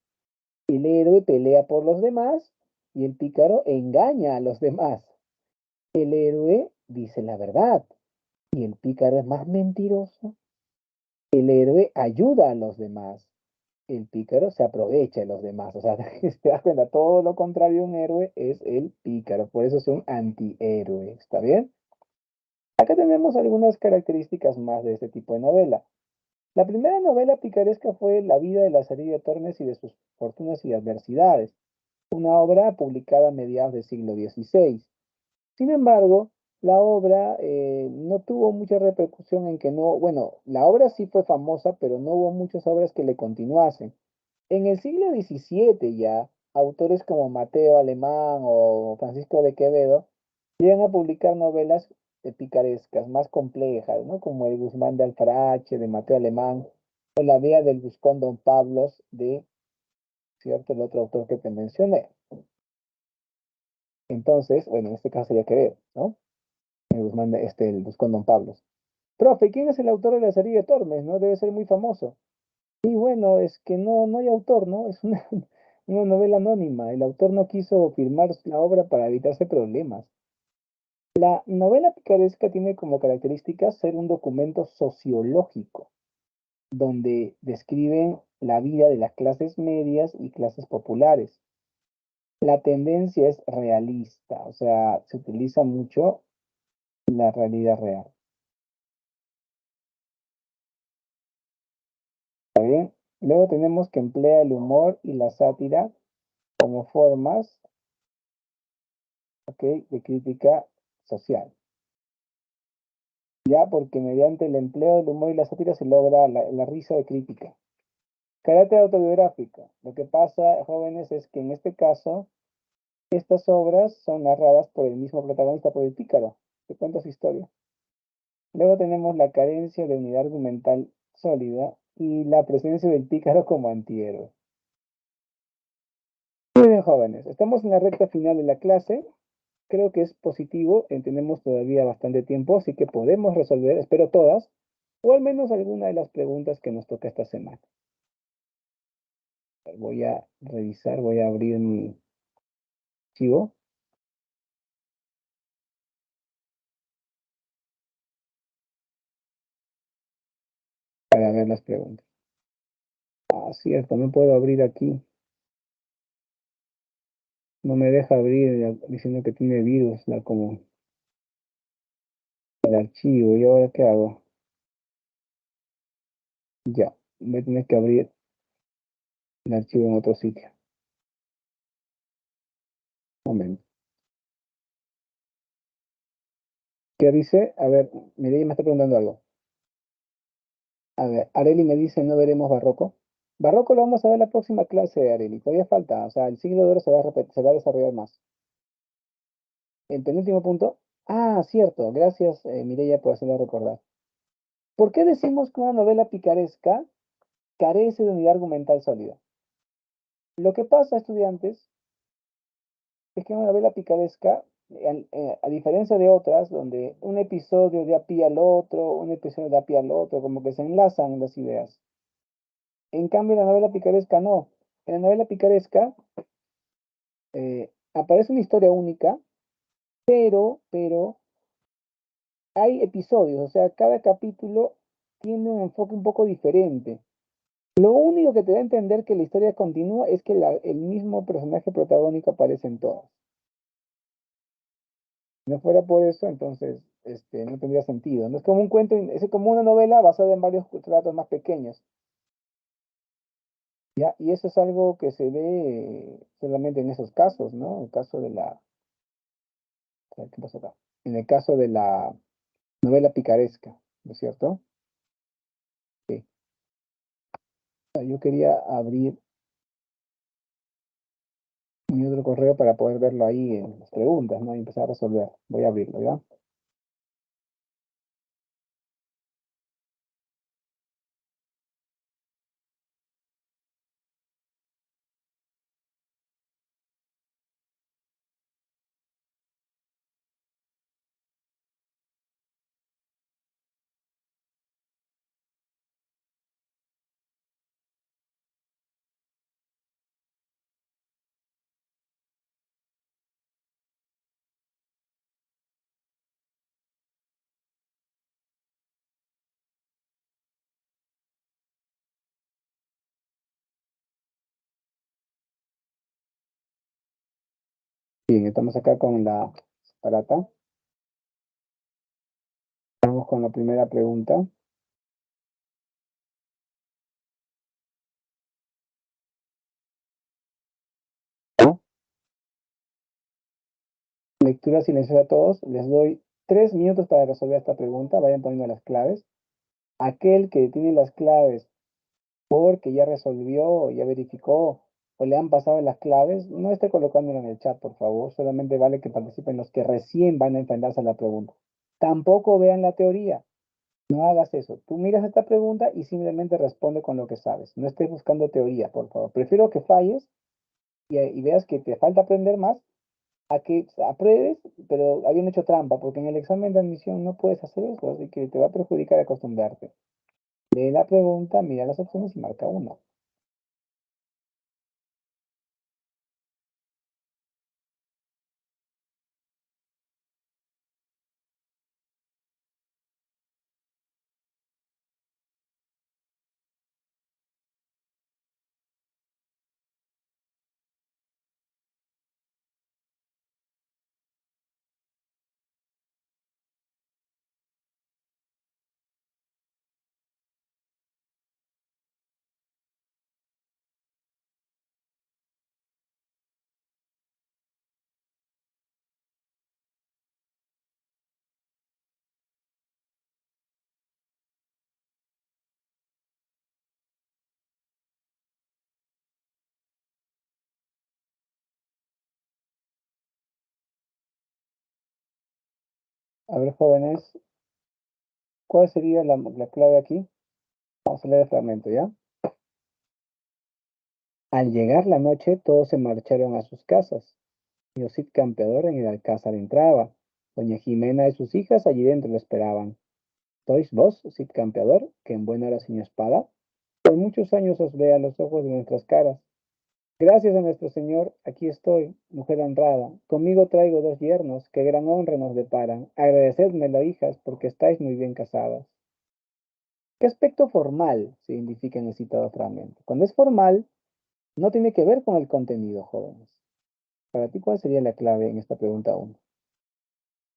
El héroe pelea por los demás y el pícaro engaña a los demás. El héroe dice la verdad y el pícaro es más mentiroso. El héroe ayuda a los demás. El pícaro se aprovecha de los demás. O sea, te das cuenta, todo lo contrario a un héroe es el pícaro. Por eso es un antihéroe. ¿Está bien? Acá tenemos algunas características más de este tipo de novela. La primera novela picaresca fue La vida de Lazarillo de Tormes y de sus fortunas y adversidades, una obra publicada a mediados del siglo XVI. Sin embargo, la obra no tuvo mucha repercusión en que no, bueno, la obra sí fue famosa, pero no hubo muchas obras que le continuasen. En el siglo XVII ya, autores como Mateo Alemán o Francisco de Quevedo llegan a publicar novelas picarescas, más complejas, ¿no? Como El Guzmán de Alfarache, de Mateo Alemán, o La Vía del Buscón Don Pablos, de, ¿cierto?, el otro autor que te mencioné. Entonces, bueno, en este caso sería Quevedo, ¿no? El Guzmán el Buscón Don Pablos. Profe, ¿quién es el autor de Lazarillo de Tormes? ¿No? Debe ser muy famoso. Y bueno, es que no hay autor, ¿no? Es una novela anónima. El autor no quiso firmar la obra para evitarse problemas. La novela picaresca tiene como característica ser un documento sociológico, donde describen la vida de las clases medias y clases populares. La tendencia es realista, o sea, se utiliza mucho la realidad real. ¿Está bien? Luego tenemos que emplea el humor y la sátira como formas, ¿ok?, de crítica social. Ya, porque mediante el empleo del humor y la sátira se logra la risa de crítica. Carácter autobiográfico. Lo que pasa, jóvenes, es que en este caso, estas obras son narradas por el mismo protagonista, por el pícaro, que cuenta su historia. Luego tenemos la carencia de unidad argumental sólida y la presencia del pícaro como antihéroe. Muy bien, jóvenes, estamos en la recta final de la clase. Creo que es positivo, tenemos todavía bastante tiempo, así que podemos resolver, espero todas, o al menos alguna de las preguntas que nos toca esta semana. Voy a revisar, voy a abrir mi archivo. Para ver las preguntas. Ah, cierto, no puedo abrir aquí. No me deja abrir diciendo que tiene virus, como el archivo. ¿Y ahora qué hago? Ya, voy a tener que abrir el archivo en otro sitio. Un momento. ¿Qué dice? A ver, Mireia me está preguntando algo. A ver, Areli me dice, ¿no veremos Barroco? Barroco lo vamos a ver la próxima clase, Areli. Todavía falta. O sea, el siglo de oro se va a desarrollar más. El penúltimo punto. Ah, cierto. Gracias, Mireia, por hacerlo recordar. ¿Por qué decimos que una novela picaresca carece de unidad argumental sólida? Lo que pasa, estudiantes, es que una novela picaresca, a diferencia de otras, donde un episodio da pie al otro, un episodio da pie al otro, como que se enlazan las ideas. En cambio, la novela picaresca no. En la novela picaresca aparece una historia única, pero hay episodios, o sea, cada capítulo tiene un enfoque un poco diferente. Lo único que te da a entender que la historia continúa es que el mismo personaje protagónico aparece en todas. Si no fuera por eso, entonces no tendría sentido. No es como un cuento, es como una novela basada en varios relatos más pequeños. ¿Ya? Y eso es algo que se ve solamente en esos casos, ¿no? En el caso de la... ¿Qué pasó acá? En el caso de la novela picaresca, ¿no es cierto? Sí. Yo quería abrir mi otro correo para poder verlo ahí en las preguntas, ¿no? Y empezar a resolver. Voy a abrirlo, ¿ya? Bien, estamos acá con la separata. Vamos con la primera pregunta. ¿No? Lectura silenciosa a todos. Les doy 3 minutos para resolver esta pregunta. Vayan poniendo las claves. Aquel que tiene las claves porque ya resolvió, ya verificó o le han pasado las claves, no esté colocándolo en el chat, por favor. Solamente vale que participen los que recién van a enfrentarse a la pregunta. Tampoco vean la teoría. No hagas eso. Tú miras esta pregunta y simplemente responde con lo que sabes. No estés buscando teoría, por favor. Prefiero que falles y veas que te falta aprender más a que apruebes, pero habiendo hecho trampa, porque en el examen de admisión no puedes hacer eso, así que te va a perjudicar acostumbrarte. Lee la pregunta, mira las opciones y marca una. A ver, jóvenes, ¿cuál sería la clave aquí? Vamos a leer el fragmento, ¿ya? Al llegar la noche, todos se marcharon a sus casas. Y Cid Campeador en el alcázar entraba. Doña Jimena y sus hijas allí dentro le esperaban. ¿Sois vos, Cid Campeador, que en buena hora sin espada? Por muchos años os vea los ojos de nuestras caras. Gracias a nuestro Señor, aquí estoy, mujer honrada. Conmigo traigo 2 yernos, que gran honra nos deparan. Agradecedmelo, hijas, porque estáis muy bien casadas. ¿Qué aspecto formal se identifica en el citado fragmento? Cuando es formal, no tiene que ver con el contenido, jóvenes. Para ti, ¿cuál sería la clave en esta pregunta 1?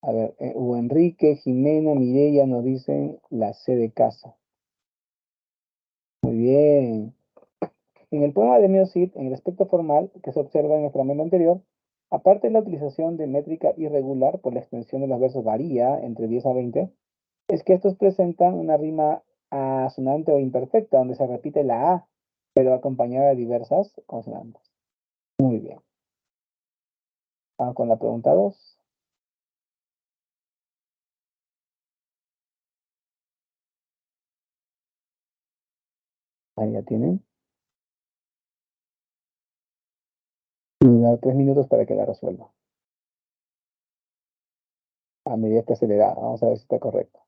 A ver, Hugo Enrique, Jimena, Mireya nos dicen la C de casa. Muy bien. En el poema de Mio Cid, en el aspecto formal que se observa en el fragmento anterior, aparte de la utilización de métrica irregular por la extensión de los versos varía entre 10 a 20, es que estos presentan una rima asonante o imperfecta, donde se repite la A, pero acompañada de diversas consonantes. Muy bien. Vamos con la pregunta 2. Ahí ya tienen. Y da 3 minutos para que la resuelva. A medida que acelerada. Vamos a ver si está correcto.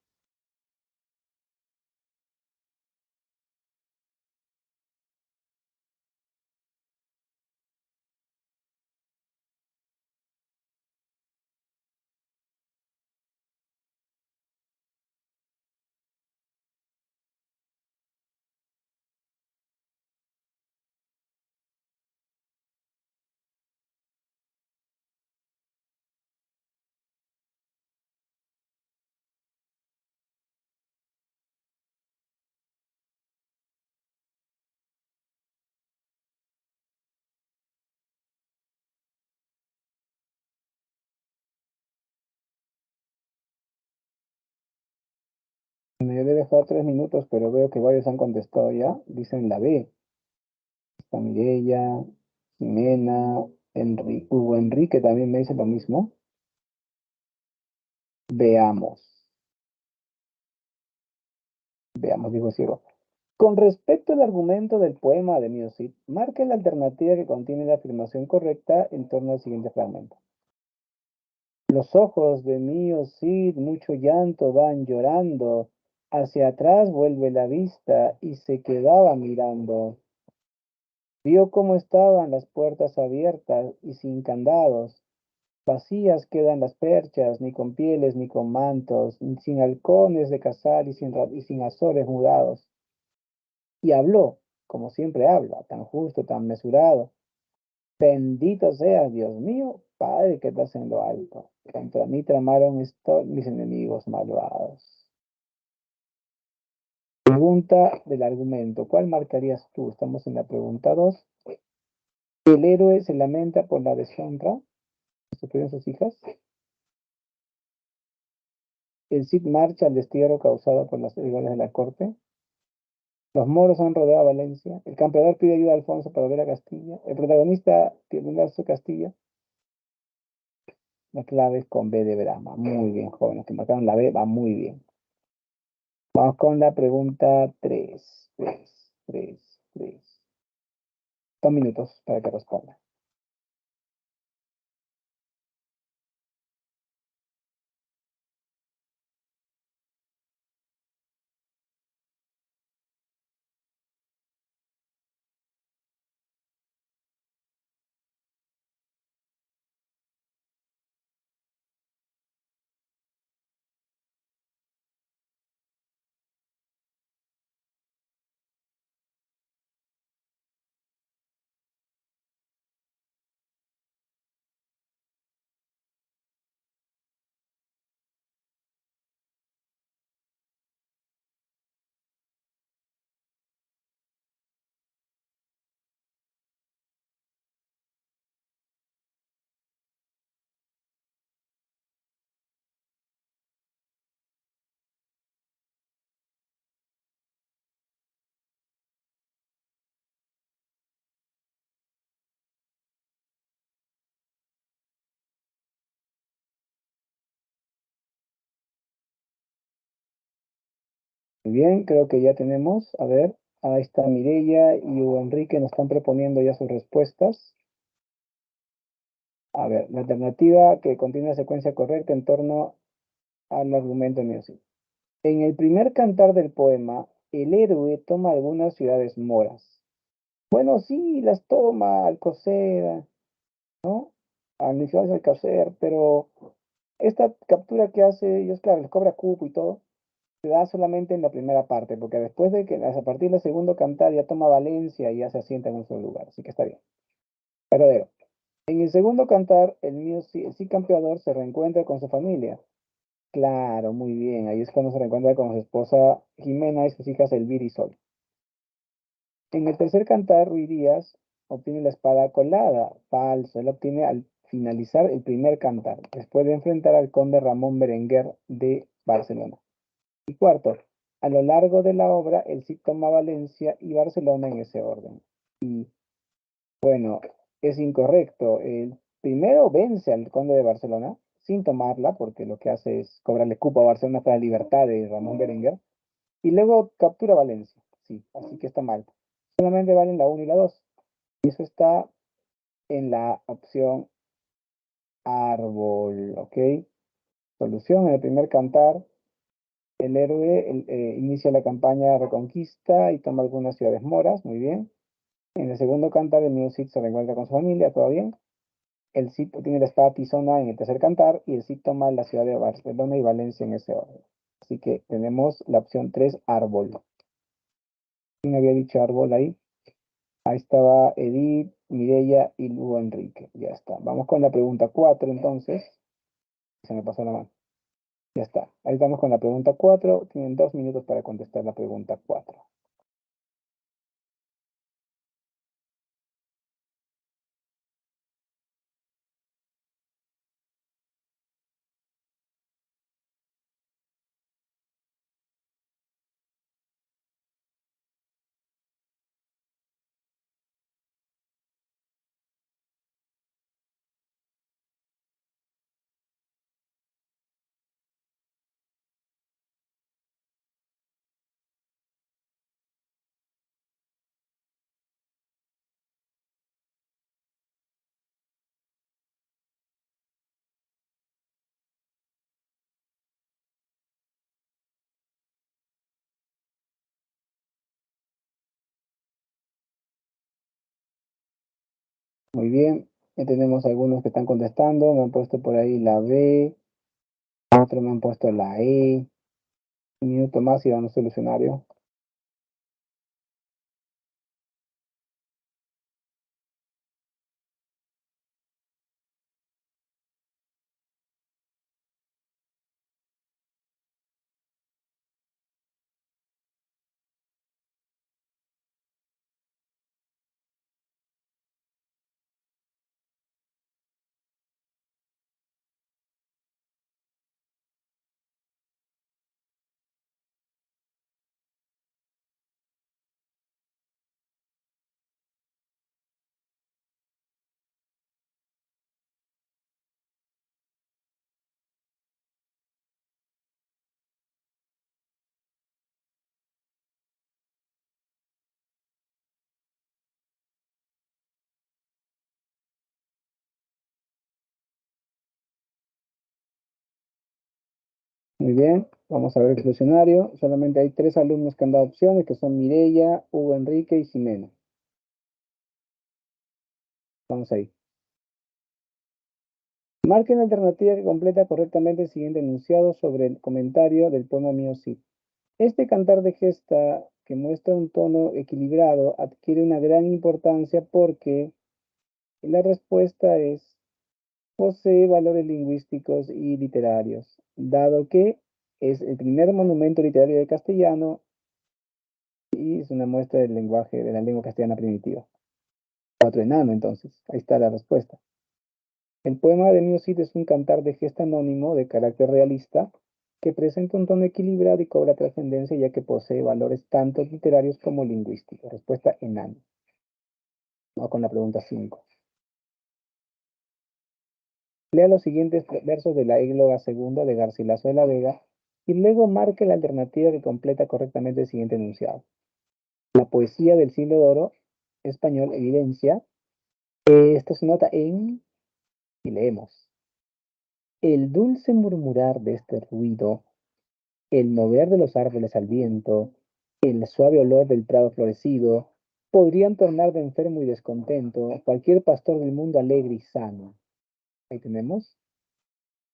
Me le he dejado 3 minutos, pero veo que varios han contestado ya. Dicen la B. Está Mireya, Jimena, Hugo Enrique también me dice lo mismo. Veamos. Veamos, dijo Ciego. Con respecto al argumento del poema de Mio Cid, marque la alternativa que contiene la afirmación correcta en torno al siguiente fragmento. Los ojos de Mio Cid mucho llanto van llorando, hacia atrás vuelve la vista y se quedaba mirando. Vio cómo estaban las puertas abiertas y sin candados. Vacías quedan las perchas, ni con pieles ni con mantos, sin halcones de cazar y sin azores mudados. Y habló, como siempre habla, tan justo, tan mesurado. Bendito seas, Dios mío, Padre que estás en lo alto. Contra mí tramaron esto mis enemigos malvados. Pregunta del argumento. ¿Cuál marcarías tú? Estamos en la pregunta 2. El héroe se lamenta por la deshonra que sufrieron sus hijas. El Cid marcha al destierro causado por las rivales de la corte. Los moros han rodeado a Valencia. El campeador pide ayuda a Alfonso para volver a Castilla. El protagonista tiene su Castilla. La clave es con B de Brahma. Muy bien, jóvenes. Que marcaron la B, va muy bien. Vamos con la pregunta 3. 2 minutos para que responda. Muy bien, creo que ya tenemos. A ver, ahí está Mireia y Hugo Enrique nos están proponiendo ya sus respuestas. A ver, la alternativa que contiene la secuencia correcta en torno al argumento music. En el primer cantar del poema, el héroe toma algunas ciudades moras. Bueno, sí, las toma Alcocer, ¿no? Ciudades Alcocer, pero esta captura que hace ellos, claro, les cobra cupo y todo, se da solamente en la primera parte, porque después de que a partir del segundo cantar ya toma Valencia y ya se asienta en un solo lugar, así que está bien. Verdadero. En el segundo cantar, el sí campeador se reencuentra con su familia. Claro, muy bien. Ahí es cuando se reencuentra con su esposa Jimena y sus hijas Elvira y Sol. En el tercer cantar, Ruy Díaz obtiene la espada colada. Falso. Él obtiene al finalizar el primer cantar, después de enfrentar al conde Ramón Berenguer de Barcelona. Y cuarto, a lo largo de la obra, el Cid toma Valencia y Barcelona en ese orden. Y bueno, es incorrecto. El primero vence al conde de Barcelona sin tomarla, porque lo que hace es cobrarle cupo a Barcelona para la libertad de Ramón Berenguer. Y luego captura Valencia. Sí, así que está mal. Solamente valen la 1 y la 2. Y eso está en la opción árbol, ¿ok? Solución, en el primer cantar, el héroe inicia la campaña de reconquista y toma algunas ciudades moras, muy bien. En el segundo cantar, el mismo Cid se reencuentra con su familia, todo bien. El Cid tiene la espada tizona en el tercer cantar y el Cid toma la ciudad de Barcelona y Valencia en ese orden. Así que tenemos la opción 3, árbol. ¿Quién había dicho árbol ahí? Ahí estaba Edith, Mireia y Hugo Enrique. Ya está. Vamos con la pregunta 4 entonces. Se me pasó la mano. Ya está. Ahí estamos con la pregunta 4. Tienen 2 minutos para contestar la pregunta 4. Muy bien. Ya tenemos algunos que están contestando. Me han puesto por ahí la B. Otros me han puesto la E. Un minuto más y vamos al solucionario. Muy bien, vamos a ver el diccionario. Solamente hay 3 alumnos que han dado opciones, que son Mireya, Hugo Enrique y Ximena. Vamos ahí. Marquen la alternativa que completa correctamente el siguiente enunciado sobre el comentario del poema Mío Cid. Este cantar de gesta que muestra un tono equilibrado adquiere una gran importancia porque la respuesta es: posee valores lingüísticos y literarios, dado que es el primer monumento literario de castellano y es una muestra del lenguaje de la lengua castellana primitiva. 4 enano, entonces. Ahí está la respuesta. El poema de Mío Cid es un cantar de gesta anónimo de carácter realista que presenta un tono equilibrado y cobra trascendencia ya que posee valores tanto literarios como lingüísticos. Respuesta enano. Vamos con la pregunta 5. Lea los siguientes versos de la égloga segunda de Garcilaso de la Vega y luego marque la alternativa que completa correctamente el siguiente enunciado. La poesía del siglo de oro español evidencia, esto se nota en, y leemos, el dulce murmurar de este ruido, el mover de los árboles al viento, el suave olor del prado florecido, podrían tornar de enfermo y descontento cualquier pastor del mundo alegre y sano. Ahí tenemos.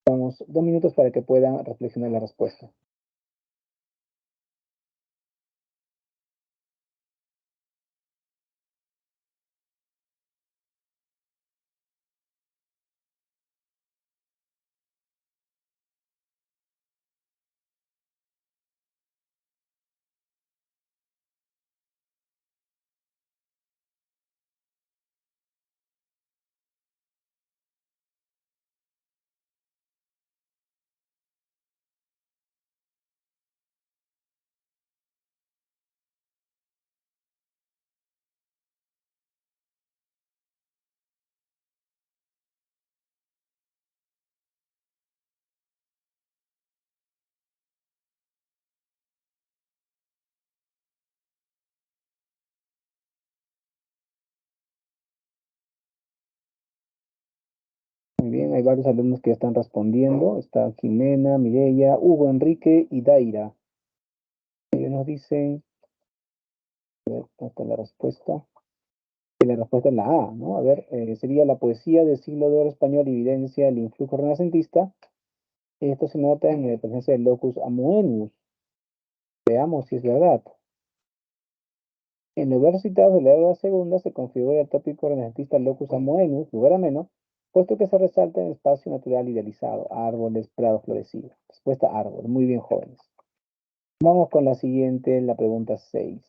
Vamos 2 minutos para que puedan reflexionar la respuesta. Muy bien, hay varios alumnos que están respondiendo. Está Jimena, Mireya, Hugo Enrique y Daira. Ellos nos dicen, a ver, ¿dónde está la respuesta? Que la respuesta es la A, ¿no? A ver, sería la poesía del siglo de oro español evidencia el influjo renacentista. Esto se nota en la presencia del locus amoenus. Veamos si es verdad. En los versos citados de la égloga segunda se configura el tópico renacentista locus amoenus, lugar ameno, puesto que se resalta en espacio natural idealizado, árboles, prados florecidos. Respuesta árbol. Muy bien, jóvenes. Vamos con la siguiente, la pregunta 6.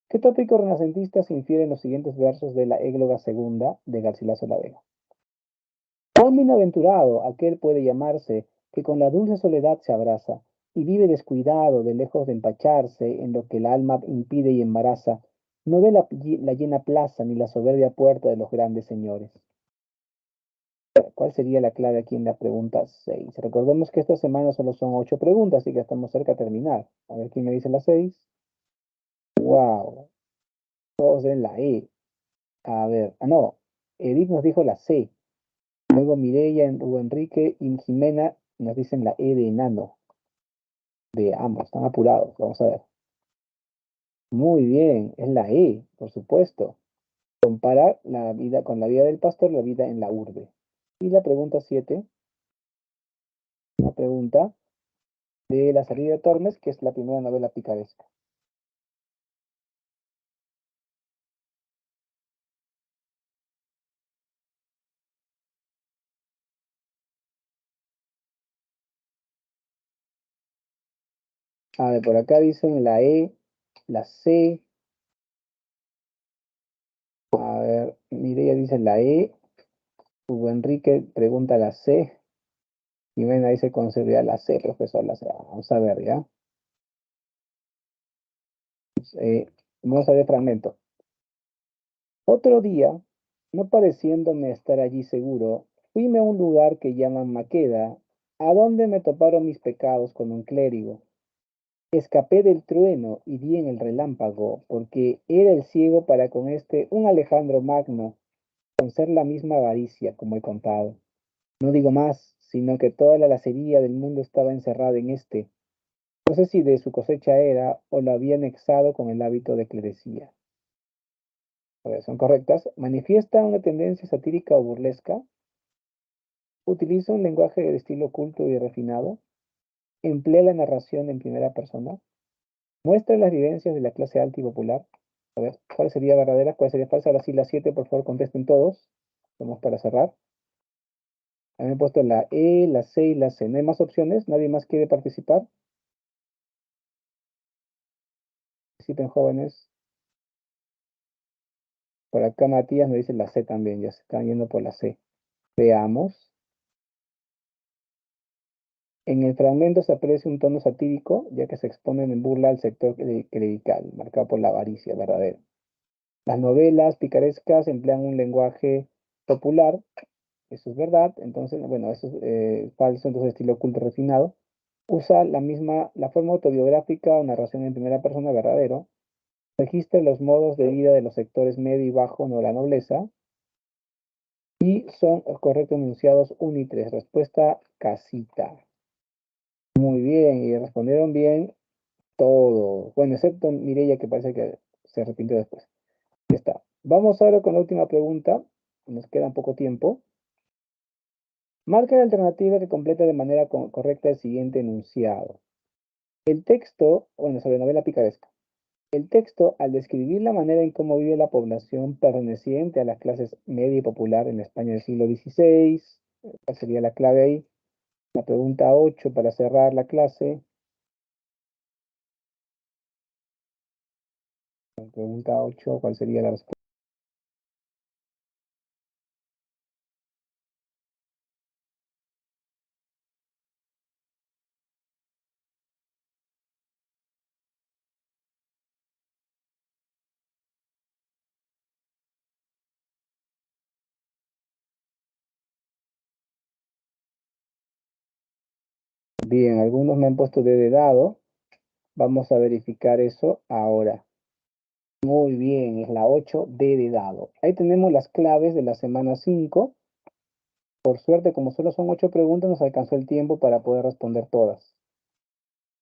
¿Qué tópico renacentista se infiere en los siguientes versos de la égloga segunda de Garcilaso de la Vega? Cuán bienaventurado aquel puede llamarse que con la dulce soledad se abraza y vive descuidado de lejos de empacharse en lo que el alma impide y embaraza, no ve la llena plaza ni la soberbia puerta de los grandes señores. ¿Cuál sería la clave aquí en la pregunta 6? Recordemos que esta semana solo son 8 preguntas, así que estamos cerca de terminar. A ver quién me dice la 6. ¡Wow! Todos en la E. A ver, no. Edith nos dijo la C. Luego Mireya, Hugo Enrique y Jimena nos dicen la E de enano. Veamos, están apurados. Vamos a ver. Muy bien, es la E, por supuesto. Comparar la vida con la vida del pastor, la vida en la urbe. Y la pregunta 7. Una pregunta de La salida de Tormes, que es la primera novela picaresca. A ver, por acá dicen la E, la C. A ver, Mireya dice la E. Hugo Enrique pregunta la C. Jimena dice con seguridad la C, profesor, la C. Vamos a ver, ¿ya? Vamos a ver el fragmento. Otro día, no pareciéndome estar allí seguro, fuime a un lugar que llaman Maqueda, a donde me toparon mis pecados con un clérigo. Escapé del trueno y di en el relámpago, porque era el ciego para con un Alejandro Magno, con ser la misma avaricia, como he contado. No digo más, sino que toda la lacería del mundo estaba encerrada en este. No sé si de su cosecha era o lo había anexado con el hábito de clerecía. A ver, son correctas. Manifiesta una tendencia satírica o burlesca. Utiliza un lenguaje de estilo culto y refinado. Emplea la narración en primera persona. Muestra las vivencias de la clase alta y popular. A ver, ¿cuál sería verdadera? ¿Cuál sería falsa? Ahora sí, las 7, por favor, contesten todos. Vamos para cerrar. A mí me he puesto la E, la C y la C. ¿No hay más opciones? ¿Nadie más quiere participar? Participen, jóvenes. Por acá Matías me dice la C también. Ya se están yendo por la C. Veamos. En el fragmento se aprecia un tono satírico, ya que se exponen en burla al sector clerical, marcado por la avaricia verdadera. Las novelas picarescas emplean un lenguaje popular, eso es verdad, entonces, bueno, eso es falso, entonces estilo culto refinado. Usa la forma autobiográfica o narración en primera persona, verdadero. Registra los modos de vida de los sectores medio y bajo, no la nobleza. Y son correctos enunciados 1 y 3. Respuesta casita. Muy bien, y respondieron bien todo. Bueno, excepto Mireia, que parece que se arrepintió después. Ya está. Vamos ahora con la última pregunta. Nos queda poco tiempo. Marca la alternativa que completa de manera correcta el siguiente enunciado. El texto, bueno, sobre novela picaresca. El texto, al describir la manera en cómo vive la población perteneciente a las clases media y popular en la España del siglo XVI, ¿cuál sería la clave ahí? La pregunta 8 para cerrar la clase. La pregunta 8, ¿cuál sería la respuesta? Bien, algunos me han puesto D de dado. Vamos a verificar eso ahora. Muy bien, es la 8, D de dado. Ahí tenemos las claves de la semana 5. Por suerte, como solo son 8 preguntas, nos alcanzó el tiempo para poder responder todas.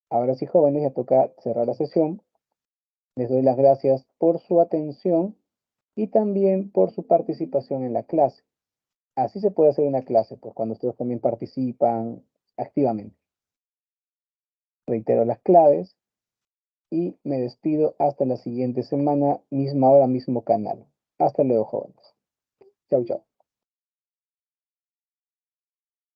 Ahora sí, jóvenes, ya toca cerrar la sesión. Les doy las gracias por su atención y también por su participación en la clase. Así se puede hacer una clase, pues cuando ustedes también participan activamente. Reitero las claves y me despido hasta la siguiente semana, misma hora, mismo canal. Hasta luego, jóvenes. Chau, chau.